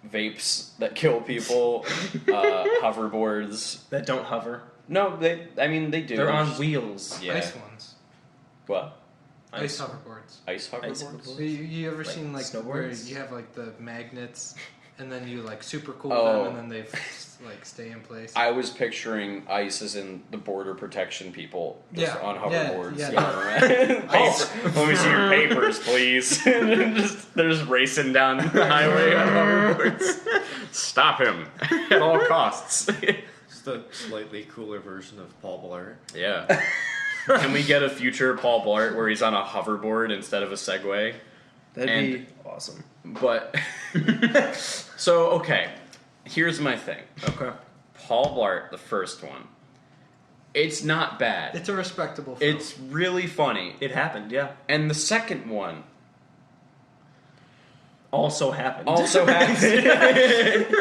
vapes that kill people, hoverboards. That don't hover. No, they do. They're on wheels. Yeah. Ice ones. What? Ice hoverboards. Ice hoverboards? Icicles. You ever Like seen like where snowboards? you have like the magnets, and then you like super cool Oh. them, and then they like stay in place. I was picturing ICE as in the border protection people just Yeah, on yeah, hoverboards. yeah. going around. Paper. Let me see your papers, please. And they're just racing down the highway on hoverboards. Stop him at all costs. Just a slightly cooler version of Paul Blart. Yeah. Can we get a future Paul Blart where he's on a hoverboard instead of a Segway? That'd And- be awesome. But so okay, here's my thing. Okay. Paul Blart, the first one. It's not bad. It's a respectable film. It's really funny. It happened, yeah. And the second one Also happened. also happened.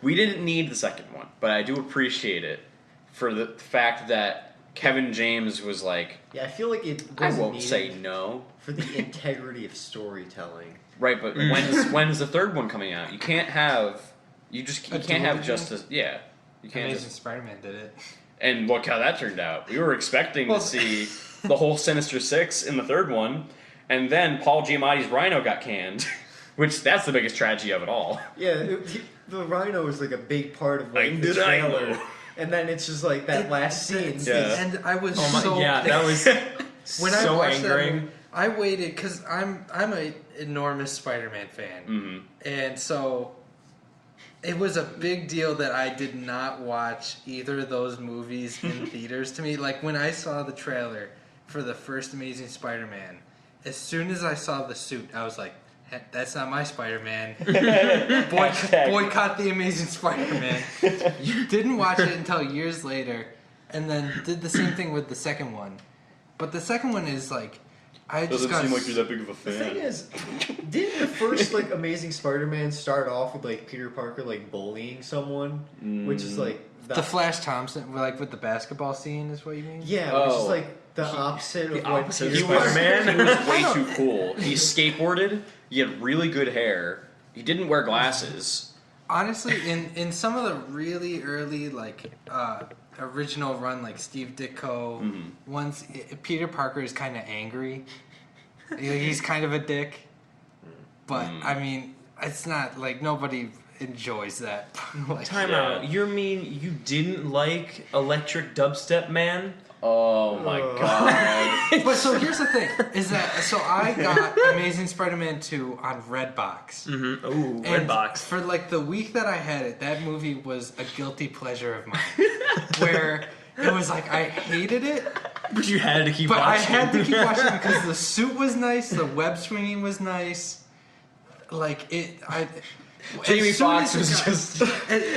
We didn't need the second one, but I do appreciate it for the fact that Kevin James was like, Yeah, I feel like it I wasn't won't needed say no. for the integrity of storytelling. Right, but when's the third one coming out? You can't have you can't have duology? just a yeah. You can't Amazing just Spider-Man did it. and look how that turned out. We were expecting Well- to see the whole Sinister Six in the third one, and then Paul Giamatti's Rhino got canned, which that's the biggest tragedy of it all. Yeah, the Rhino was like a big part of like Like the the trailer, Rhino. and then it's just like that last scene. Yeah. And I was Oh my, so yeah, that was when so I watched that angering. movie, I waited because I'm a enormous Spider-Man fan, and so it was a big deal that I did not watch either of those movies in theaters. To me, like when I saw the trailer for the first Amazing Spider-Man, as soon as I saw the suit, I was like, "That's not my Spider-Man." Boycott the Amazing Spider-Man. Didn't watch it until years later, and then did the same thing with the second one. But the second one is like, I just got. that big of a The thing is, didn't the first like Amazing Spider-Man start off with like Peter Parker like bullying someone, which is like The Flash Thompson, like with the basketball scene, is what you mean? yeah, which Oh. is like the opposite of what opposite Peter of He was, Spider-Man? he was way too cool. He skateboarded. He had really good hair. He didn't wear glasses. Honestly, in some of the really early like original run, like Steve Ditko, once Peter Parker is kind of angry. He's kind of a dick, but I mean, it's not like nobody enjoys that. Like, Time Yeah. out. You mean you didn't like Electric Dubstep Man? Oh my god. But so here's the thing: is that so I got Amazing Spider-Man 2 on Redbox. Mm-hmm. Ooh, And Redbox. for like the week that I had it, that movie was a guilty pleasure of mine. Where it was like I hated it, But you had to keep but watching. I had to keep watching because the suit was nice, the web swinging was nice. Like it, Jamie as soon Foxx as was it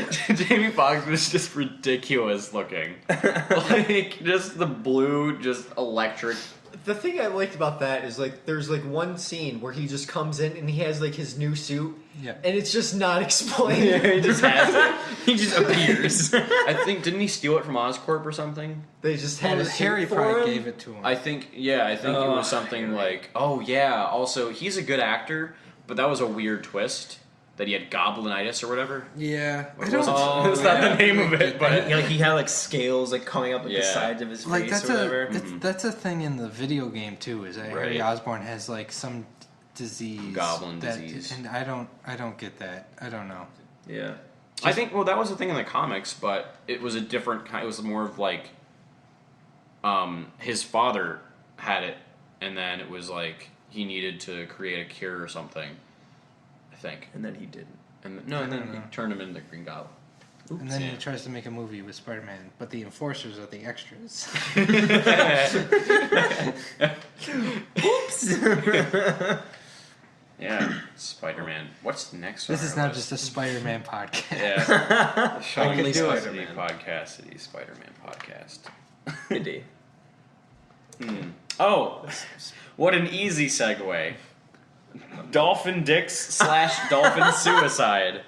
just got- Jamie Foxx was just ridiculous looking. Like just the blue, just electric. The thing I liked about that is like there's like one scene where he just comes in and he has like his new suit, Yeah. and it's just not explained. He just has it. He just appears. I think didn't he steal it from Oscorp or something? They just had a suit Harry for probably him. gave it to him. I think it was something like, oh yeah. Also, he's a good actor, but that was a weird twist that he had goblinitis or whatever. yeah, I What don't. was it? Oh, That's not yeah. the name of it, but Like he had like scales like coming up like the Yeah. sides of his Like face that's or whatever. that's a thing in the video game too. Is that Harry Right. Osborn has like some disease, Goblin disease. and I don't get that. I don't know. Yeah. I think that was the thing in the comics, but it was a different kind. It was more of like, his father had it, and then it was like he needed to create a cure or something, think. And then he didn't. And then he turned him into the Green Goblin. And then he tries to make a movie with Spider-Man, but the enforcers are the extras. Oops. Yeah, Spider-Man. What's the next one? This is not just a Spider-Man podcast. Yeah. Only Cassidy Spider-Man. podcast. Cassidy Spider-Man podcast. Indeed. Oh, what an easy segue. Dolphin dicks / dolphin suicide.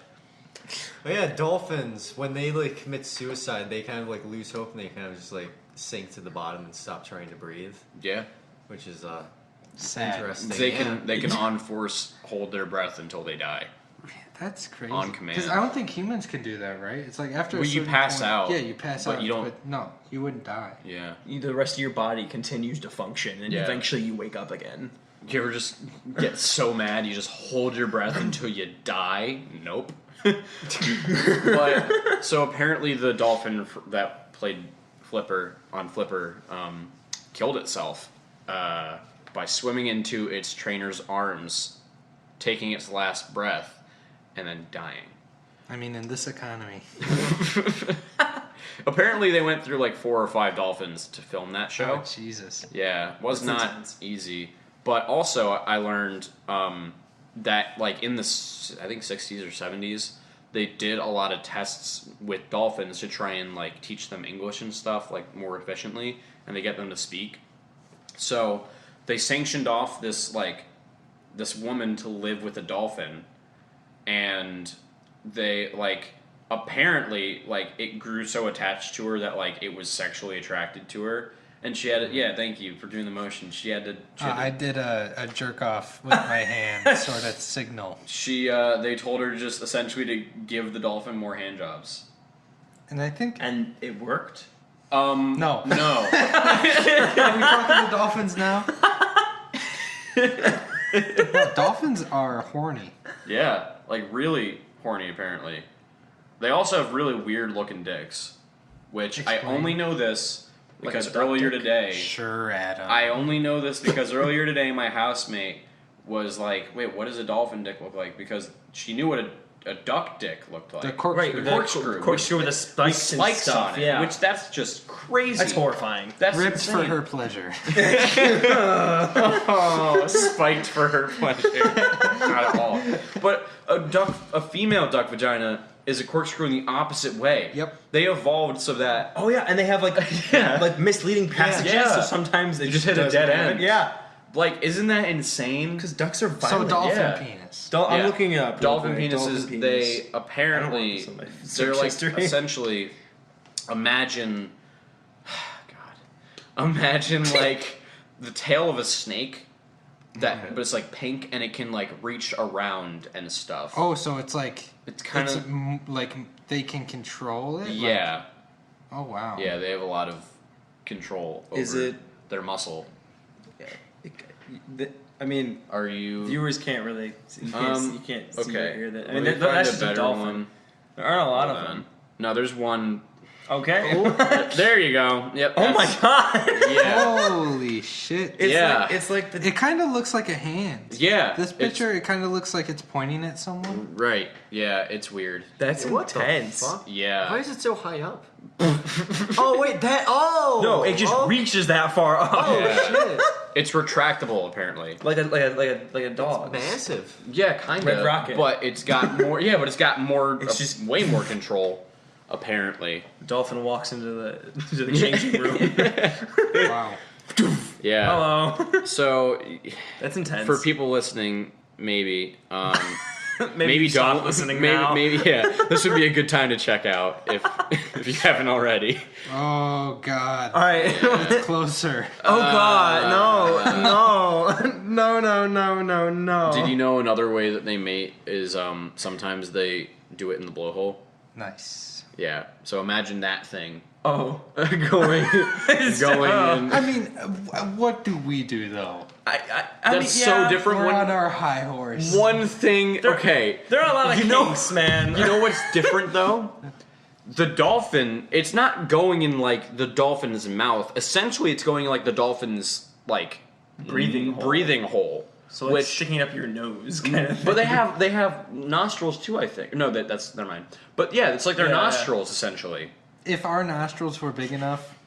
Oh yeah, dolphins, when they like commit suicide, they kind of like lose hope and they kind of just like sink to the bottom and stop trying to breathe, Yeah. which is Sad. interesting. They can on force hold their breath until they die. That's crazy. On command. Because I don't think humans can do that, right? It's like after Well, a you certain pass point- out, Yeah, you pass but out. you don't- But no, you wouldn't die. Yeah. The rest of your body continues to function, and Yeah. eventually you wake up again. You ever just get so mad you just hold your breath until you die? Nope. But so apparently the dolphin that played Flipper killed itself by swimming into its trainer's arms, taking its last breath, and then dying. I mean, in this economy. Apparently they went through like 4 or 5 dolphins to film that show. Oh, Jesus. Yeah, was That's not intense. easy. But also, I learned that, like, in the, I think, 60s or 70s, they did a lot of tests with dolphins to try and, like, teach them English and stuff, like, more efficiently, and they get them to speak. So, they sanctioned off this, like, this woman to live with a dolphin, and they, like, apparently, like, it grew so attached to her that, like, it was sexually attracted to her. And she had to, yeah, thank you for doing the motion. She had to. I did a jerk off with my hand sort of signal. They told her just essentially to give the dolphin more hand jobs. And I think. And it worked? No. No. Are we talking to dolphins now? No, dolphins are horny. Yeah, like really horny apparently. They also have really weird looking dicks, which Explain. I only know this Like a because duck earlier dick? today. Sure, Adam. I only know this because earlier today my housemate was like, "Wait, what does a dolphin dick look like?" Because she knew what a duck dick looked like. The corkscrew. Right, the corkscrew. Corkscrew with the With spikes, and spikes stuff. on it, Yeah. which that's just crazy. That's horrifying. That's Ripped insane. for her pleasure. Oh, spiked for her pleasure. Not at all. But a female duck vagina is a corkscrew in the opposite way. Yep. They evolved so that Oh yeah, and they have like Yeah. like misleading passages. Yeah. So sometimes they just hit a doesn't dead happen. end. Yeah, like isn't that insane? because ducks are So violent. dolphin yeah. penis. I'm Yeah. looking it up. real Dolphin quick. penises, Dolphin penis. they apparently I don't want this they're on my like history. essentially imagine imagine like the tail of a snake that but it's like pink and it can like reach around and stuff. Oh, so it's like It's kind of like they can control it. yeah. Like, oh wow. Yeah, they have a lot of control over Is it- their muscle. I mean, Are you viewers can't really. You can't see okay. or hear that. I Let mean, me that's find just a better dolphin. one. There aren't a lot Hold of on. them. No, there's one. Okay. There you go. Yep. Oh my that's- god. Yeah. Holy shit. It's Yeah. like, it's like the It kind of looks like a hand. Yeah. This it's- picture, it kind of looks like it's pointing at someone. Right. Yeah, it's weird. that's What intense. the fuck? Yeah. Why is it so high up? Oh wait, that. Oh No, it just oh, reaches that far up. Oh Yeah. shit! It's retractable apparently. Like a dog. Massive. Yeah, kind Red of. Rocket. But it's got more. Yeah, but it's got more. It's just- way more control. Apparently. Dolphin walks into the changing room. Wow. Yeah. Hello. So, That's intense. for people listening, maybe. maybe stop don't listening maybe, now. Maybe yeah. This would be a good time to check out if you haven't already. Oh god. All right. It's closer. Oh god, no. Did you know another way that they mate is sometimes they do it in the blowhole? Nice. Yeah. So imagine that thing Oh, going Oh. in. I mean, what do we do though? I That's mean, so yeah, different. We're When on our high horse. one thing, okay. There are a lot of You know- kinks, man. You know what's different though? The dolphin, it's not going in like the dolphin's mouth. Essentially, it's going in like the dolphin's like Breathing hole. breathing hole. So like sticking up your nose, kind of. But they have nostrils too, I think. No, that's never mind. But yeah, it's like their nostrils essentially. If our nostrils were big enough,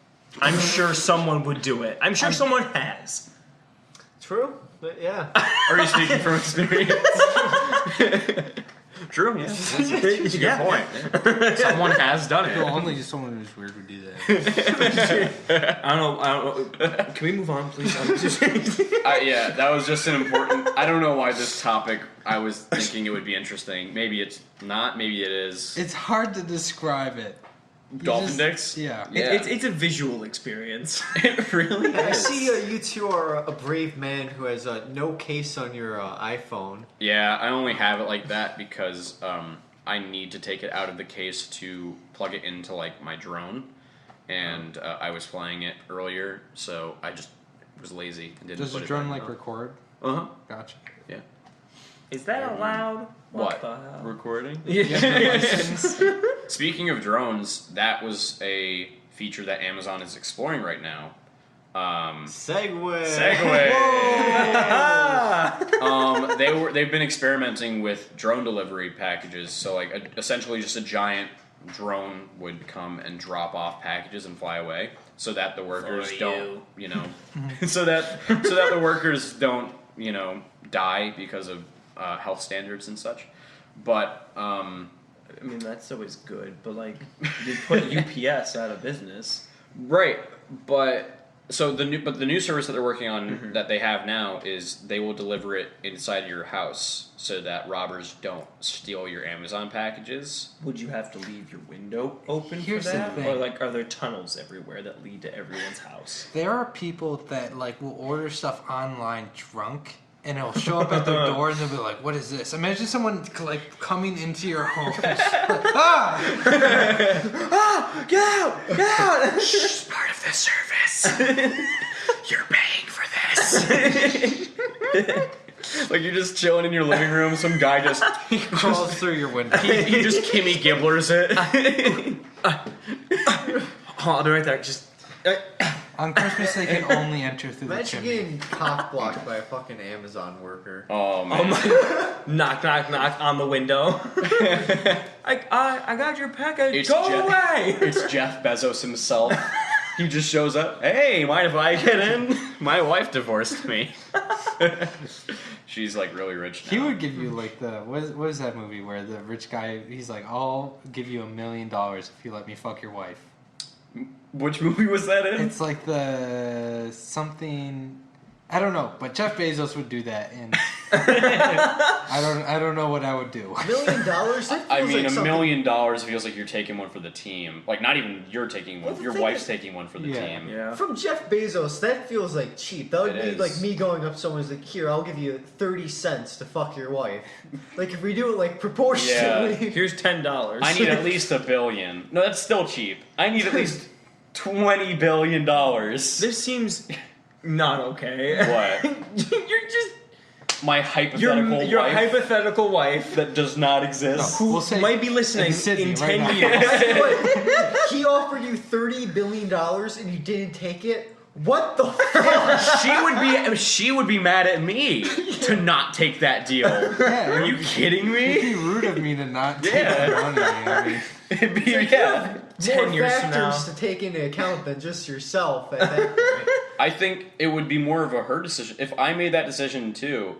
I'm sure someone would do it. I'm sure someone has. True, but yeah. Are you speaking from experience? True, yeah. That's a good point. Someone has done it. well, only someone who's weird would do that. I don't know. Can we move on, please? Yeah, that was just an important... I don't know why this topic, I was thinking it would be interesting. Maybe it's not, maybe it is. It's hard to describe it. Dolphin dicks? Yeah. It's a visual experience. It really is. I see you two are a brave man who has no case on your iPhone. Yeah, I only have it like that because I need to take it out of the case to plug it into like my drone, and I was flying it earlier, so I just was lazy and didn't. Does the drone like record? Uh-huh. Gotcha. Yeah. Is that allowed? What? The hell? Recording? Yeah. Speaking of drones, that was a feature that Amazon is exploring right now. Segway. They've been experimenting with drone delivery packages. So like essentially just a giant drone would come and drop off packages and fly away, so that the workers don't, so that the workers don't, die because of health standards and such. But I mean, that's always good, but like you put UPS out of business, right? But the new service that they're working on that they have now is they will deliver it inside of your house so that robbers don't steal your Amazon packages. Would you have to leave your window open Here's for that, the thing. or like are there tunnels everywhere that lead to everyone's house? There are people that like will order stuff online drunk, and it'll show up at their door, and they'll be like, "What is this?" Imagine someone like coming into your home. Like, Get out! Get out! It's part of the service. You're paying for this. Like you're just chilling in your living room. Some guy just crawls through your window. he just Kimmy Gibblers it. I'll do it right there. Just. On Christmas, they can only enter through the Imagine chimney. getting cock blocked by a fucking Amazon worker. Oh man! Knock, knock, knock on the window. I got your package. Go away! It's Jeff Bezos himself. He just shows up. Hey, mind if I get in? My wife divorced me. She's like really rich now. He would give you like the what is that movie where the rich guy he's like, "I'll give you $1 million if you let me fuck your wife." Which movie was that in? It's like the something I don't know, but Jeff Bezos would do that, and I don't know what I would do. $1 million? I mean, $1 million feels like you're taking one for the team. Like not even you're taking one. Well, Your wife's taking one for the team. Yeah. From Jeff Bezos, that feels like cheap. That would be is. like me going up to someone's like, "Here, I'll give you 30 cents to fuck your wife." Like if we do it like proportionally. Here's $10. I need at least $1 billion. No, that's still cheap. I need at least $20 billion. This seems not okay. What? You're just My hypothetical your wife hypothetical wife that does not exist. who We'll say might be listening in Sydney in right 10 now. years. What? He offered you $30 billion and you didn't take it? What the fuck? She would be mad at me to not take that deal. Yeah, Are you kidding It'd me? be rude of me to not take Yeah. that money. I mean, It'd be, yeah. 10 More years from now. factors to take into account than just yourself at that point. I think it would be more of a her decision. If I made that decision too,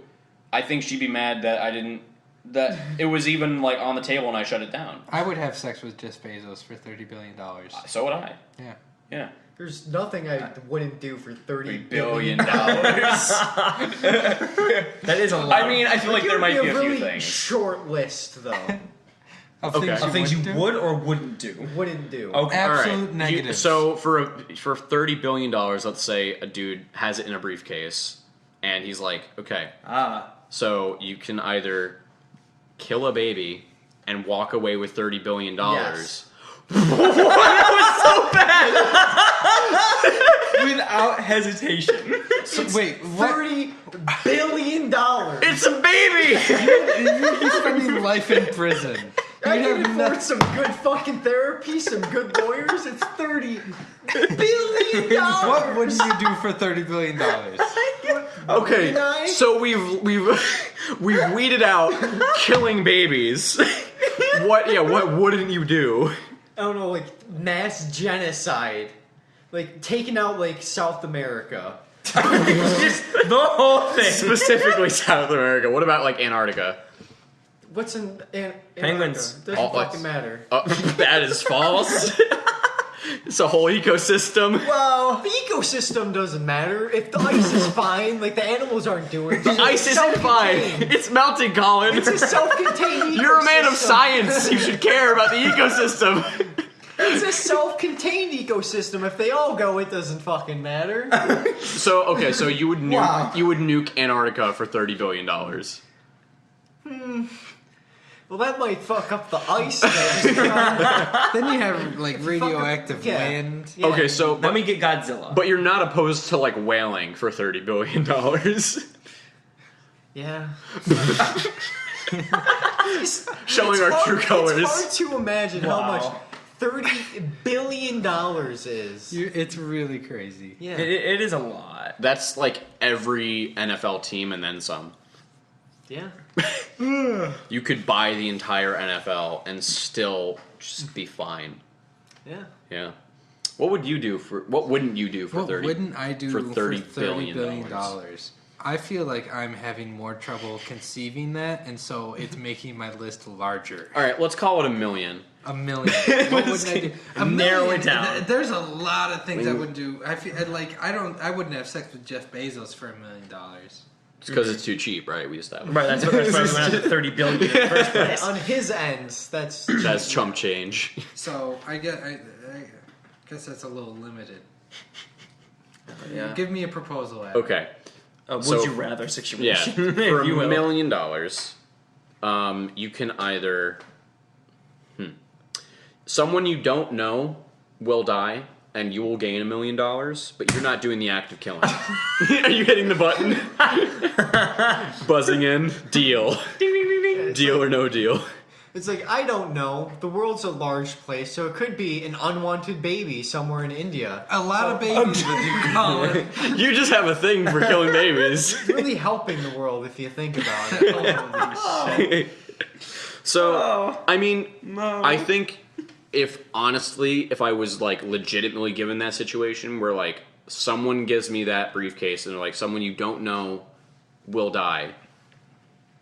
I think she'd be mad that I didn't. That it was even like on the table and I shut it down. I would have sex with Jeff Bezos for $30 billion. So would I. Yeah. Yeah. There's nothing I wouldn't do for $3 $30 billion. That is a lot. I mean, I feel like there might be a really few things. short list though. Of Okay. of things you wouldn't do? would or wouldn't do. Wouldn't do. Okay. Absolute negatives. So for $30 billion, let's say a dude has it in a briefcase, and he's like, okay, so you can either kill a baby and walk away with $30 billion. Yes. Without hesitation. Wait, what? $30 billion. It's a baby! You'd be spending life in prison. I You'd can have afford nothing. some good fucking therapy, some good lawyers. It's $30 billion. What would you do for $30 billion? Okay, Deny? so we've weeded out killing babies. What wouldn't you do? I don't know, like mass genocide, like taking out like South America. Just the whole thing. Specifically South America. What about like Antarctica? What's in Penguins. Antarctica? Doesn't All- fucking matter. That is false. It's a whole ecosystem. Well, the ecosystem doesn't matter. If the ice is fine, like the animals aren't doing. The ice isn't fine. It's melting, Colin. It's a self-contained ecosystem. You're a man of science. You should care about the ecosystem. It's a self-contained ecosystem. If they all go, it doesn't fucking matter. So you would nuke Wow. Antarctica for $30 billion. Well, that might fuck up the ice. Then you have like radioactive Yeah. wind. Yeah. Okay, so Let me get Godzilla. but you're not opposed to like whaling for $30 billion. Yeah. Showing our true colors. It's hard to imagine how Wow. much $30 billion is. It's really crazy. Yeah. It is a lot. That's like every NFL team and then some. Yeah. You could buy the entire NFL and still just be fine. Yeah. Yeah. What wouldn't you do for What 30? wouldn't I do for for $30 $30 billion billion? I feel like I'm having more trouble conceiving that, and so it's making my list larger. All right, let's call it $1 million. $1 million. What would I do? Narrow it down. There's a lot of things I wouldn't do. I feel like I wouldn't have sex with Jeff Bezos for $1 million. It's because it's too cheap, right? We established. Right, that's why we went after 30 billion in the first place. On his end, that's That's chump change. So I guess that's a little limited. Yeah. Give me a proposal. Adam. Okay. Would So- you rather Yeah. situation? For if you $1 will. million, you can either someone you don't know will die and you will gain $1 million, but you're not doing the act of killing. Are you hitting the button? Buzzing in. Deal. Deal or no deal. It's like, I don't know. The world's a large place, so it could be an unwanted baby somewhere in India. A lot of babies would do, Colin. You just have a thing for killing babies. It's really helping the world if you think about it. Holy shit. So, I mean, I think if I was like legitimately given that situation where like someone gives me that briefcase and they're like someone you don't know will die,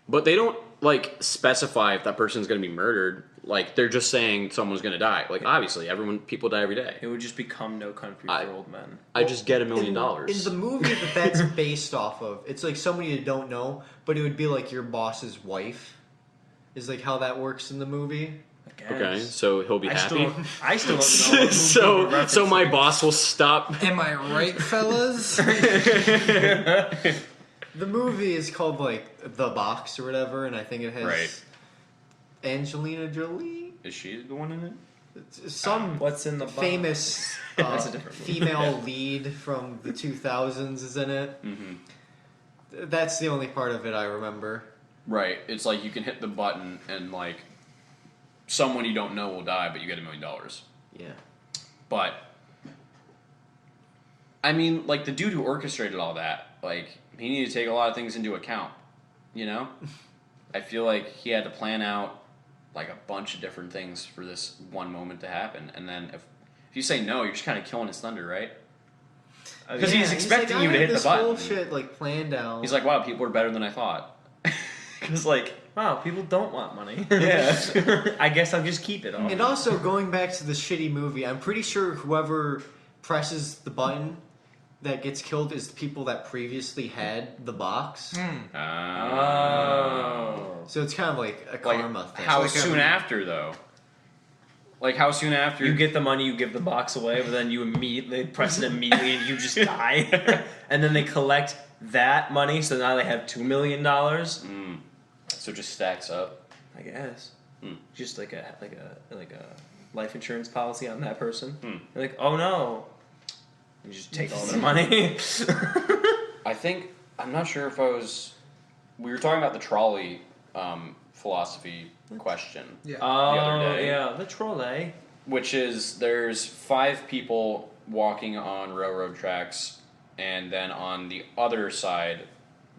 but they don't like specify if that person's going to be murdered. Like they're just saying someone's going to die. Like obviously, people die every day. It would just become No Country I- for Old Men. I just get $1 million. In the movie that's based off of, it's like somebody you don't know, but it would be like your boss's wife. Is like how that works in the movie. I guess. Okay, so he'll be I happy. still don't know. what movie So my boss will stop. Am I right, fellas? The movie is called like The Box or whatever, and I think it has Right. Angelina Jolie. Is she the one in it? It's some What's in the box? famous That's a different movie. female lead from the 2000s is in it. Mm-hmm. That's the only part of it I remember. Right. It's like you can hit the button and like someone you don't know will die, but you get $1 million. Yeah. But I mean, like the dude who orchestrated all that, like he needed to take a lot of things into account. You know, I feel like he had to plan out like a bunch of different things for this one moment to happen, and then if you say no, you're just kind of killing his thunder, right? Because he's expecting you to hit the this button. whole shit like planned out. He's like, "Wow, people are better than I thought." Because like, Wow, people don't want money. yeah. I guess I'll just keep it all. And also going back to the shitty movie, I'm pretty sure whoever presses the button that gets killed is the people that previously had the box. Oh. So it's kind of like a karma thing. How like soon after though? Like how soon after You get the money, you give the box away, but then you immediately press it immediately and you just die. And then they collect that money, so now they have $2 million. So it just stacks up. I guess. Just like a life insurance policy on that person. They're like, oh no. You just take all their money. I'm not sure if we were talking about the trolley philosophy question. Yeah. other day. Yeah, the trolley. Which is there's 5 people walking on railroad tracks, and then on the other side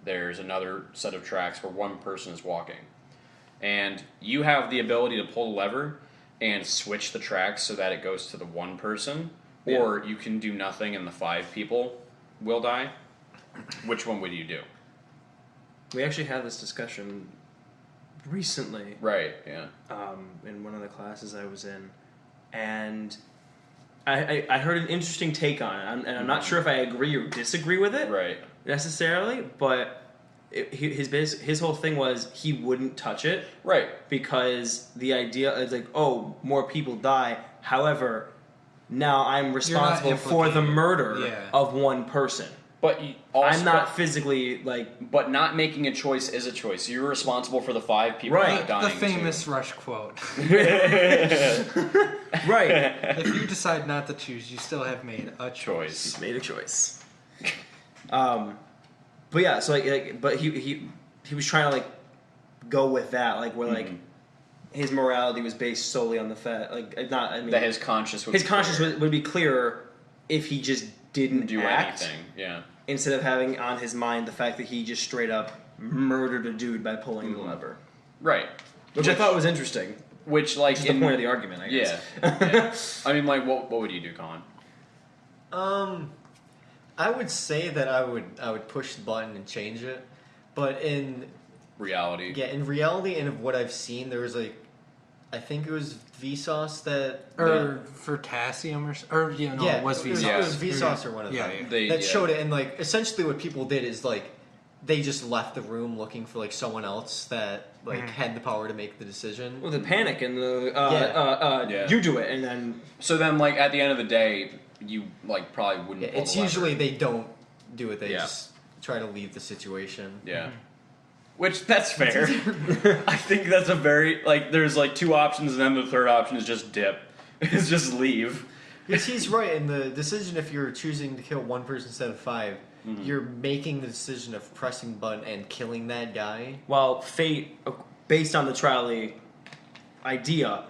there's another set of tracks where one person is walking. And you have the ability to pull the lever and switch the tracks so that it goes to the one person, or you can do nothing and the 5 people will die. Which one would you do? We actually had this discussion recently. Right, yeah. In one of the classes I was in, and I heard an interesting take on it, and I'm not sure if I agree or disagree with it Right. necessarily, but his whole thing was he wouldn't touch it, Right. because the idea is like, oh, more people die. However, now I'm responsible for the murder of one person. But you also, I'm not physically like. But not making a choice is a choice. You're responsible for the 5 people not dying. The famous Rush quote. Right. If you decide not to choose, you still have made a choice. He's made a choice. But yeah, so but he was trying to like go with that, like where like his morality was based solely on the fact, like not. I mean, that his conscience would be clearer if he just didn't do act, anything. Yeah. instead of having on his mind the fact that he just straight up murdered a dude by pulling the lever. Right. Which I thought was interesting. Which, like, Just the point of the argument, I guess. Yeah. I mean, like, what would you do, Colin? I would say that I would push the button and change it, but in reality, in reality, and of what I've seen, there was like, I think it was Vsauce that Potassium it was Vsauce. It was Vsauce or one of them that showed it, and like essentially what people did is like they just left the room looking for like someone else that like had the power to make the decision. Well, the panic and the you do it, and then so then like at the end of the day, you like probably wouldn't. Pull It's the lever. usually they don't do it; they just try to leave the situation. Yeah. Which, that's fair. I think that's a very, like, there's, like, 2 options, and then the third option is just dip. It's just leave. Because he's right, in the decision if you're choosing to kill one person instead of 5, you're making the decision of pressing the button and killing that guy. While fate, based on the Trowley idea,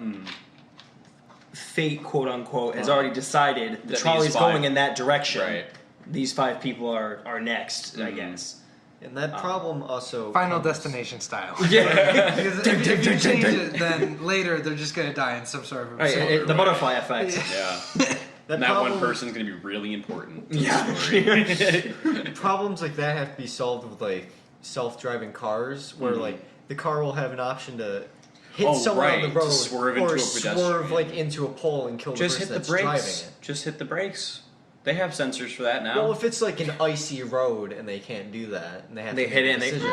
fate, quote-unquote, has already decided the Trowley's going in that direction. Right. These 5 people are next, I guess. And that problem also... Final Destination style. Yeah. Because if you change it, then later they're just going to die in some sort of... The butterfly effect. Yeah. That one person's going to be really important to the story. Problems like that have to be solved with, like, self-driving cars, where, like, the car will have an option to hit someone on the road, or swerve like, into a pole and kill the person that's driving it. Just hit the brakes. They have sensors for that now. Well, if it's like an icy road and they can't do that, and they have to hit it and decision.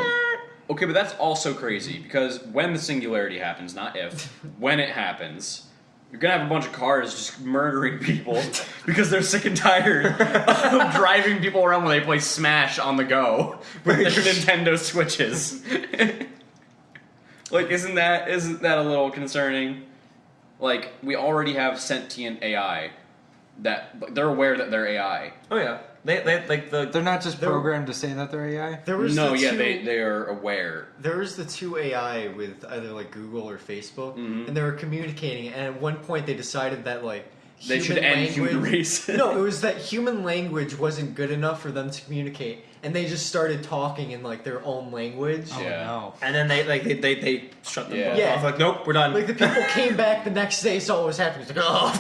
Okay, but that's also crazy, because when the singularity happens, not if, when it happens, you're gonna have a bunch of cars just murdering people because they're sick and tired of driving people around when they play Smash on the go with their Nintendo Switches. Like, isn't that a little concerning? Like, we already have sentient AI that they're aware that they're AI. Oh yeah, they're not just programmed to say that they're AI. They are aware. There was the 2 AI with either like Google or Facebook, and they were communicating. And at one point, they decided that like they should end human race. No, it was that human language wasn't good enough for them to communicate, and they just started talking in like their own language. Oh no! And then they shut them both off. Like, nope, we're done. Like the people came back the next day, saw what was happening. It's like, oh,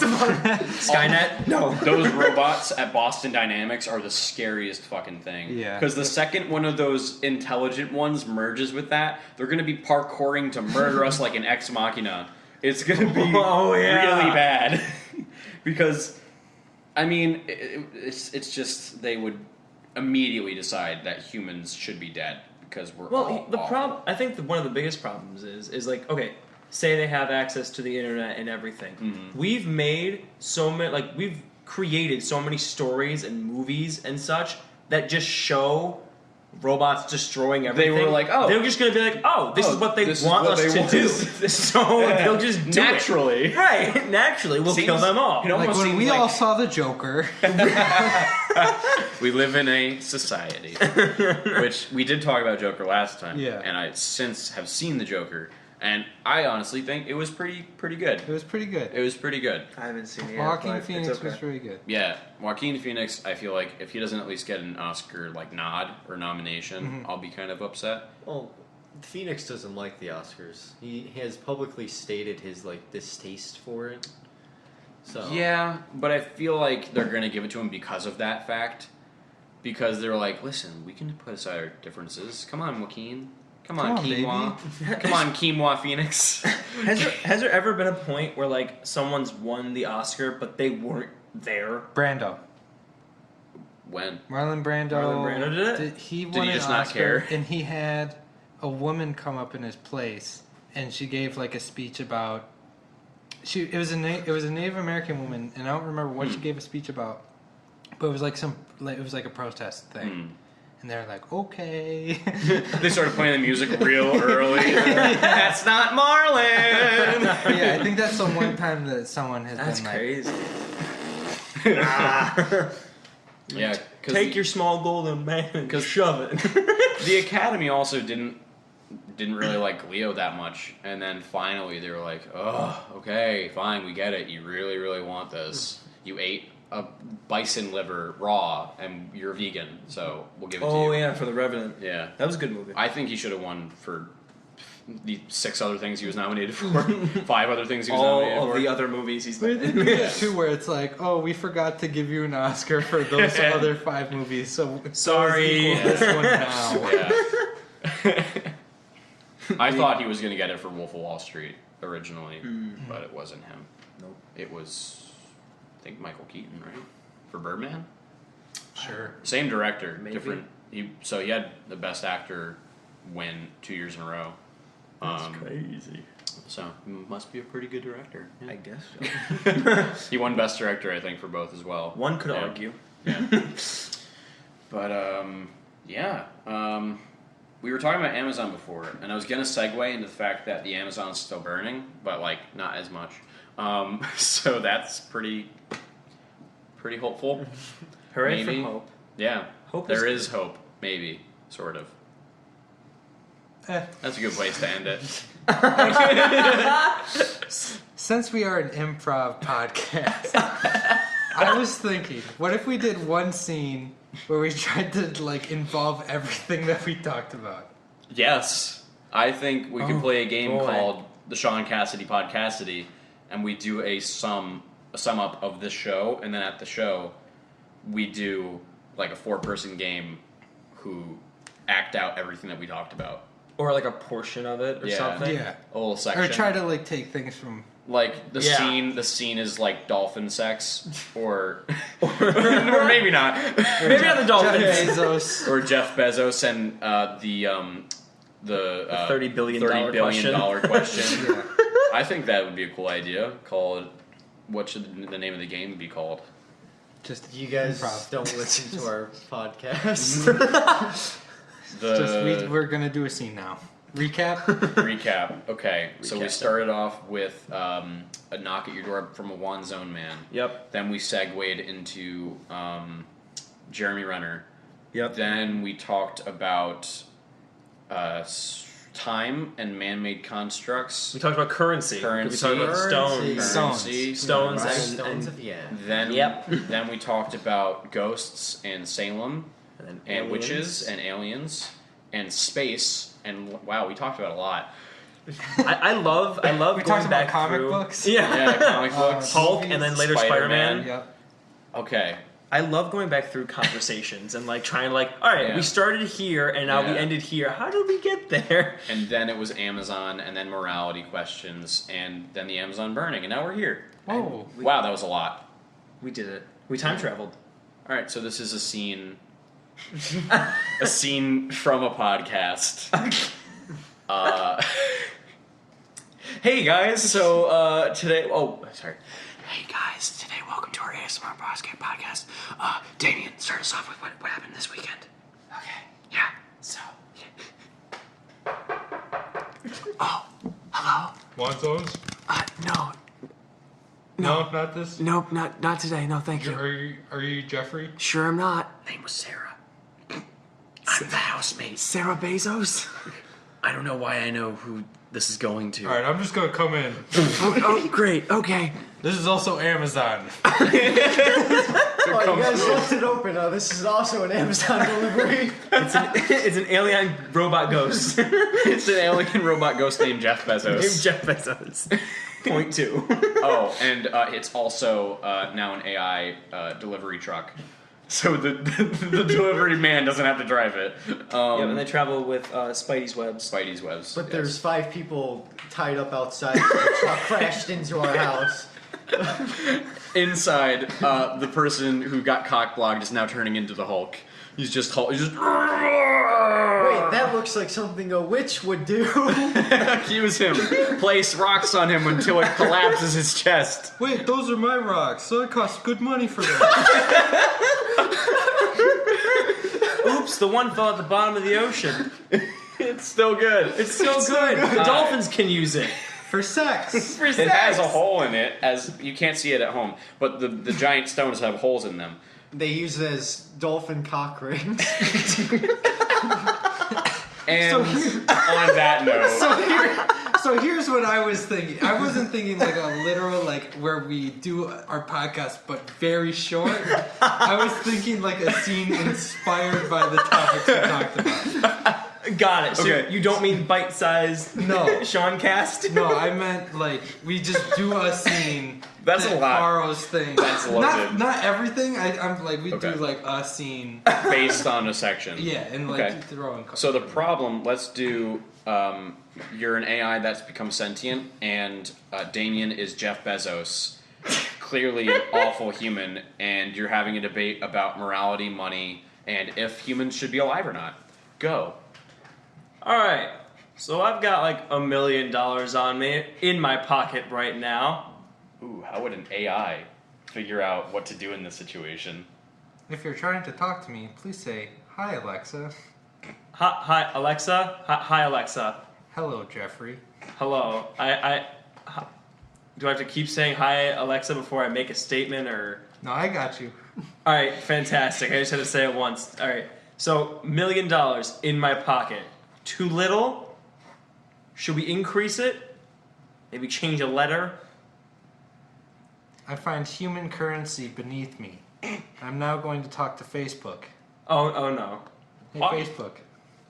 Skynet. No, those robots at Boston Dynamics are the scariest fucking thing. Yeah. Because the second one of those intelligent ones merges with that, they're gonna be parkouring to murder us like an Ex Machina. It's gonna be really bad. Because, I mean, it's just they would immediately decide that humans should be dead because we're all the awful. problem. I think one of the biggest problems is like, okay, say they have access to the internet and everything. We've made so many, like we've created so many stories and movies and such that just show robots destroying everything. They were like, oh, they're just gonna be like, oh, this is what they want us to do. So they'll just do naturally, it. Right? Naturally, we'll kill them all. Like when we all saw the Joker. We live in a society, which we did talk about Joker last time, and I since have seen the Joker, And I honestly think it was pretty good. It was pretty good. It was pretty good. I haven't seen it yet. Joaquin but Phoenix it's okay. was really good. Yeah, Joaquin Phoenix, I feel like if he doesn't at least get an Oscar like nod or nomination, I'll be kind of upset. Well, Phoenix doesn't like the Oscars. He has publicly stated his like distaste for it. So Yeah, but I feel like they're going to give it to him because of that fact. Because they're like, listen, we can put aside our differences. Come on, Joaquin. Come on, Quinoa. Come on, Quinoa Phoenix. Has there ever been a point where like someone's won the Oscar but they weren't there? Brando. When? Marlon Brando. Marlon Brando did it? He Did won he an just not Oscar, care? and he had a woman come up in his place, and she gave like a speech about. It was a Native American woman, and I don't remember what she gave a speech about, but it was like a protest thing, and they're like, okay. They started playing the music real early. That's not Marlon! Yeah, I think that's the one time that someone has That's been like, crazy. Yeah, Take your small golden man and shove it. the Academy also didn't really like Leo that much, and then finally they were like, oh, okay, fine, we get it. You really, really want this. You ate a bison liver raw, and you're vegan, so we'll give it to you. Oh yeah, for The Revenant. Yeah. That was a good movie. I think he should have won for the 6 other things he was nominated for, 5 other things he was nominated All for. of the other movies he's But been they in. did that too, where it's like, oh, we forgot to give you an Oscar for those other 5 movies, so Sorry. this one now. Yeah. I thought he was going to get it for Wolf of Wall Street originally, but it wasn't him. Nope. It was, I think, Michael Keaton, right? For Birdman? Sure. Same director, Maybe. different. So he had the Best Actor win 2 years in a row. That's crazy. So he must be a pretty good director. I guess so. He won Best Director, I think, for both as well. One could Yeah. argue. Yeah. But we were talking about Amazon before, and I was gonna segue into the fact that the Amazon's still burning, but like not as much. So that's pretty hopeful. Hooray Maybe. for hope. Yeah, Hope there is is hope. Maybe, sort of. Eh. That's a good place to end it. Since we are an improv podcast, I was thinking, what if we did one scene where we tried to like involve everything that we talked about? Yes, I think we could Oh, play a game boy. called the Sean Cassidy Podcastity, and we do a sum up of this show, and then at the show, we do like a 4-person game who act out everything that we talked about. Or like a portion of it or Yeah. something. Yeah. A little section. Or try to like take things from. like the Yeah. scene. The scene is like dolphin sex, or or maybe not. Maybe not the Dolphins. Jeff Bezos. Or Jeff Bezos and the $30 billion question. Yeah. I think that would be a cool idea. Called, what should the name of the game be called? Just You guys improv. don't listen to our podcast. We're gonna do a scene now. Recap. Recap. Okay, so we Recap. started off with a knock at your door from a one zone man. Yep. Then we segued into Jeremy Renner. Yep. Then we talked about time and man-made constructs. We talked about currency. Currency. We talked about stones. Currency. Stones Right. Stones of Then Yep. then we talked about ghosts and Salem And and witches and aliens and space and wow, we talked about a lot. I love We going talked back about comic through- books. Yeah. Yeah, comic books. Hulk and then later Spider-Man. Spider-Man. Yep. Okay. I love going back through conversations and like trying to like, all right, Yeah. we started here and now Yeah. we ended here. How did we get there? And then it was Amazon, and then morality questions, and then the Amazon burning, and now we're here. Whoa. Wow, that was a lot. We did it. We time traveled. All right, so this is a scene, a scene from a podcast. Hey guys, so today. Oh, sorry. Hey guys, today welcome to our ASMR podcast. Damien, start us off with what happened this weekend. Okay. Yeah. So. Oh, hello. Want those? No. No, not this. Nope, not today. No, thank you. Are you Jeffrey? Sure, I'm not. Name was Sarah. I'm the housemaid. Sarah Bezos. I don't know why I know who this is going to. All right, I'm just gonna come in. Oh, great. Okay. This is also Amazon. Oh, you guys left it open. This is also an Amazon delivery. It's an alien robot ghost. It's an alien robot ghost named Jeff Bezos. Named Jeff Bezos. Point 2. Oh, and it's also now an AI delivery truck. So the delivery man doesn't have to drive it. Yeah, and they travel with Spidey's webs. Spidey's webs. But yes. there's 5 people tied up outside. The truck crashed into our house. Inside, the person who got cock-blocked is now turning into the Hulk. He's just Hulk. He's just. Wait, that looks like something a witch would do. Accuse him. Place rocks on him until it collapses his chest. Wait, those are my rocks, so it costs good money for them. Oops, the one fell at the bottom of the ocean. It's still good. It's so good. The dolphins can use it. For sex. For It has a hole in it, as you can't see it at home, but the giant stones have holes in them. They use it as dolphin cock rings. And on that note, So here's what I was thinking. I wasn't thinking like a literal, like where we do our podcast, but very short. I was thinking like a scene inspired by the topics we talked about. Got it. So Okay. you don't mean bite-sized No. SHAUN cast? No, I meant like we just do a scene. That's that a lot. borrows things. That's loaded. Not everything. I'm like we Okay. do like a scene. based on a section. Yeah, and like Okay. throw in. So the problem, let's do, you're an AI that's become sentient, and Damien is Jeff Bezos, clearly an awful human, and you're having a debate about morality, money, and if humans should be alive or not. Go. Alright. So I've got like $1 million on me in my pocket right now. Ooh, how would an AI figure out what to do in this situation? If you're trying to talk to me, please say hi, Alexa. Hi, Alexa. Hi, Alexa. Hello, Jeffrey. Hello. Do I have to keep saying hi, Alexa, before I make a statement, or? No, I got you. All right, fantastic. I just had to say it once. All right. So, $1 million in my pocket. Too little? Should we increase it? Maybe change a letter? I find human currency beneath me. I'm now going to talk to Facebook. Oh no. Hey, Hi. Facebook.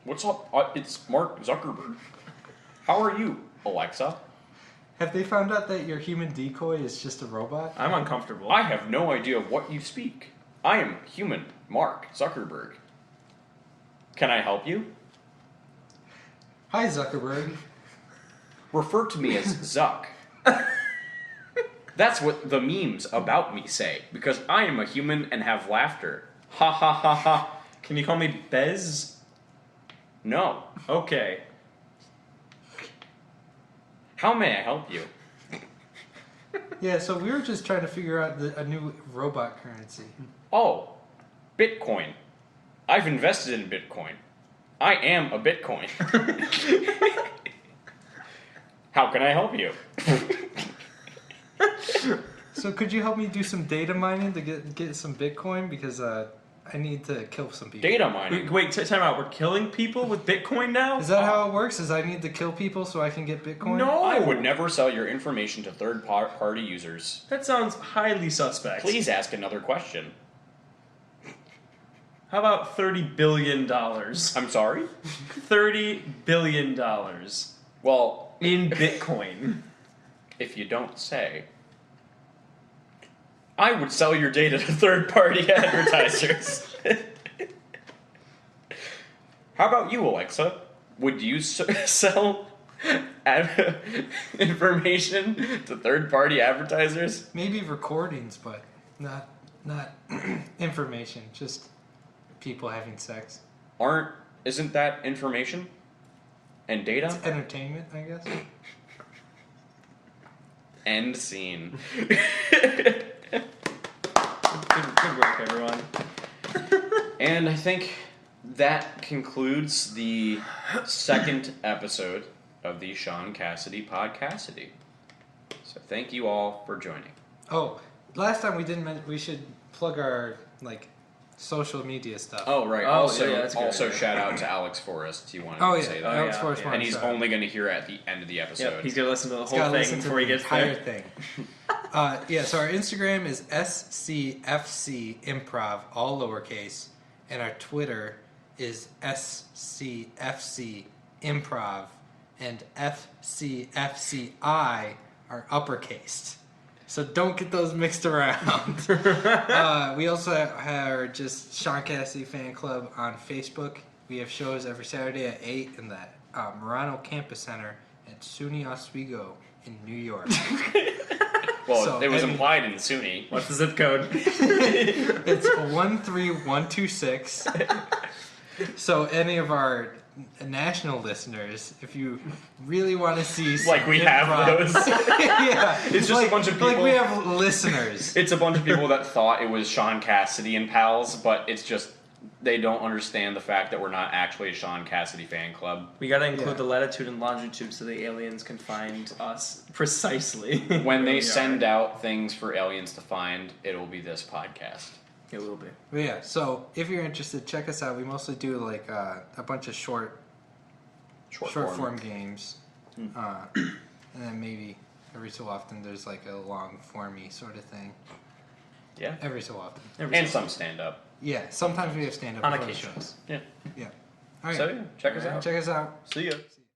What's up? It's Mark Zuckerberg. How are you, Alexa? Have they found out that your human decoy is just a robot? I'm uncomfortable. I have no idea what you speak. I am human Mark Zuckerberg. Can I help you? Hi, Zuckerberg. Refer to me as Zuck. That's what the memes about me say, because I am a human and have laughter. Ha ha ha ha. Can you call me Bez? No. Okay. How may I help you? Yeah, so we were just trying to figure out a new robot currency. Oh, Bitcoin. I've invested in Bitcoin. I am a Bitcoin. How can I help you? So could you help me do some data mining to get some Bitcoin? Because I need to kill some people. Data mining. Wait, time out. We're killing people with Bitcoin now? Is that how it works? Is I need to kill people so I can get Bitcoin? No. I would never sell your information to third-party users. That sounds highly suspect. Please ask another question. How about $30 billion? I'm sorry? $30 billion Well, in Bitcoin. if you don't say. I would sell your data to third-party advertisers. How about you, Alexa? Would you sell information to third-party advertisers? Maybe recordings, but not information. Just people having sex. Isn't that information? And data? It's entertainment, I guess. End scene. Good work, everyone. And I think that concludes the second episode of the Sean Cassidy Podcastity. So thank you all for joining. Oh, last time we didn't mention we should plug our social media stuff. Oh, right. Oh, Also, yeah, that's a good also idea. shout out to Alex Forrest. You wanted Oh, to yeah. say that. Alex yeah, Forrest yeah. wanted And he's to- only going to hear it at the end of the episode. Yep, he's gonna listen to the He's whole gotta thing listen to before he the gets entire there. thing. Yeah, so our Instagram is SCFC Improv, all lowercase, and our Twitter is SCFC Improv, and FCFCI are uppercased. So don't get those mixed around. We also have just Sean Cassidy Fan Club on Facebook. We have shows every Saturday at 8 in the Murano Campus Center at SUNY Oswego in New York. Well, So, it was and- implied in SUNY. What's the zip code? It's 13126. So any of our national listeners, if you really want to see some Like we have improv- those. Yeah, It's just a bunch of Like people- we have listeners. It's a bunch of people that thought it was Sean Cassidy and pals, but it's just they don't understand the fact that we're not actually a Sean Cassidy fan club. We gotta include Yeah. the latitude and longitude so the aliens can find us precisely. When where they we send are. out things for aliens to find, it will be this podcast. It will be. But yeah, so if you're interested, check us out. We mostly do like a bunch of short form games, and then maybe every so often there's like a long formy sort of thing. Yeah. Every so often. And some stand up. Yeah, sometimes we have stand up On before the occasion. shows. Yeah. Yeah. All right. So yeah, check us out. Check us out. See ya.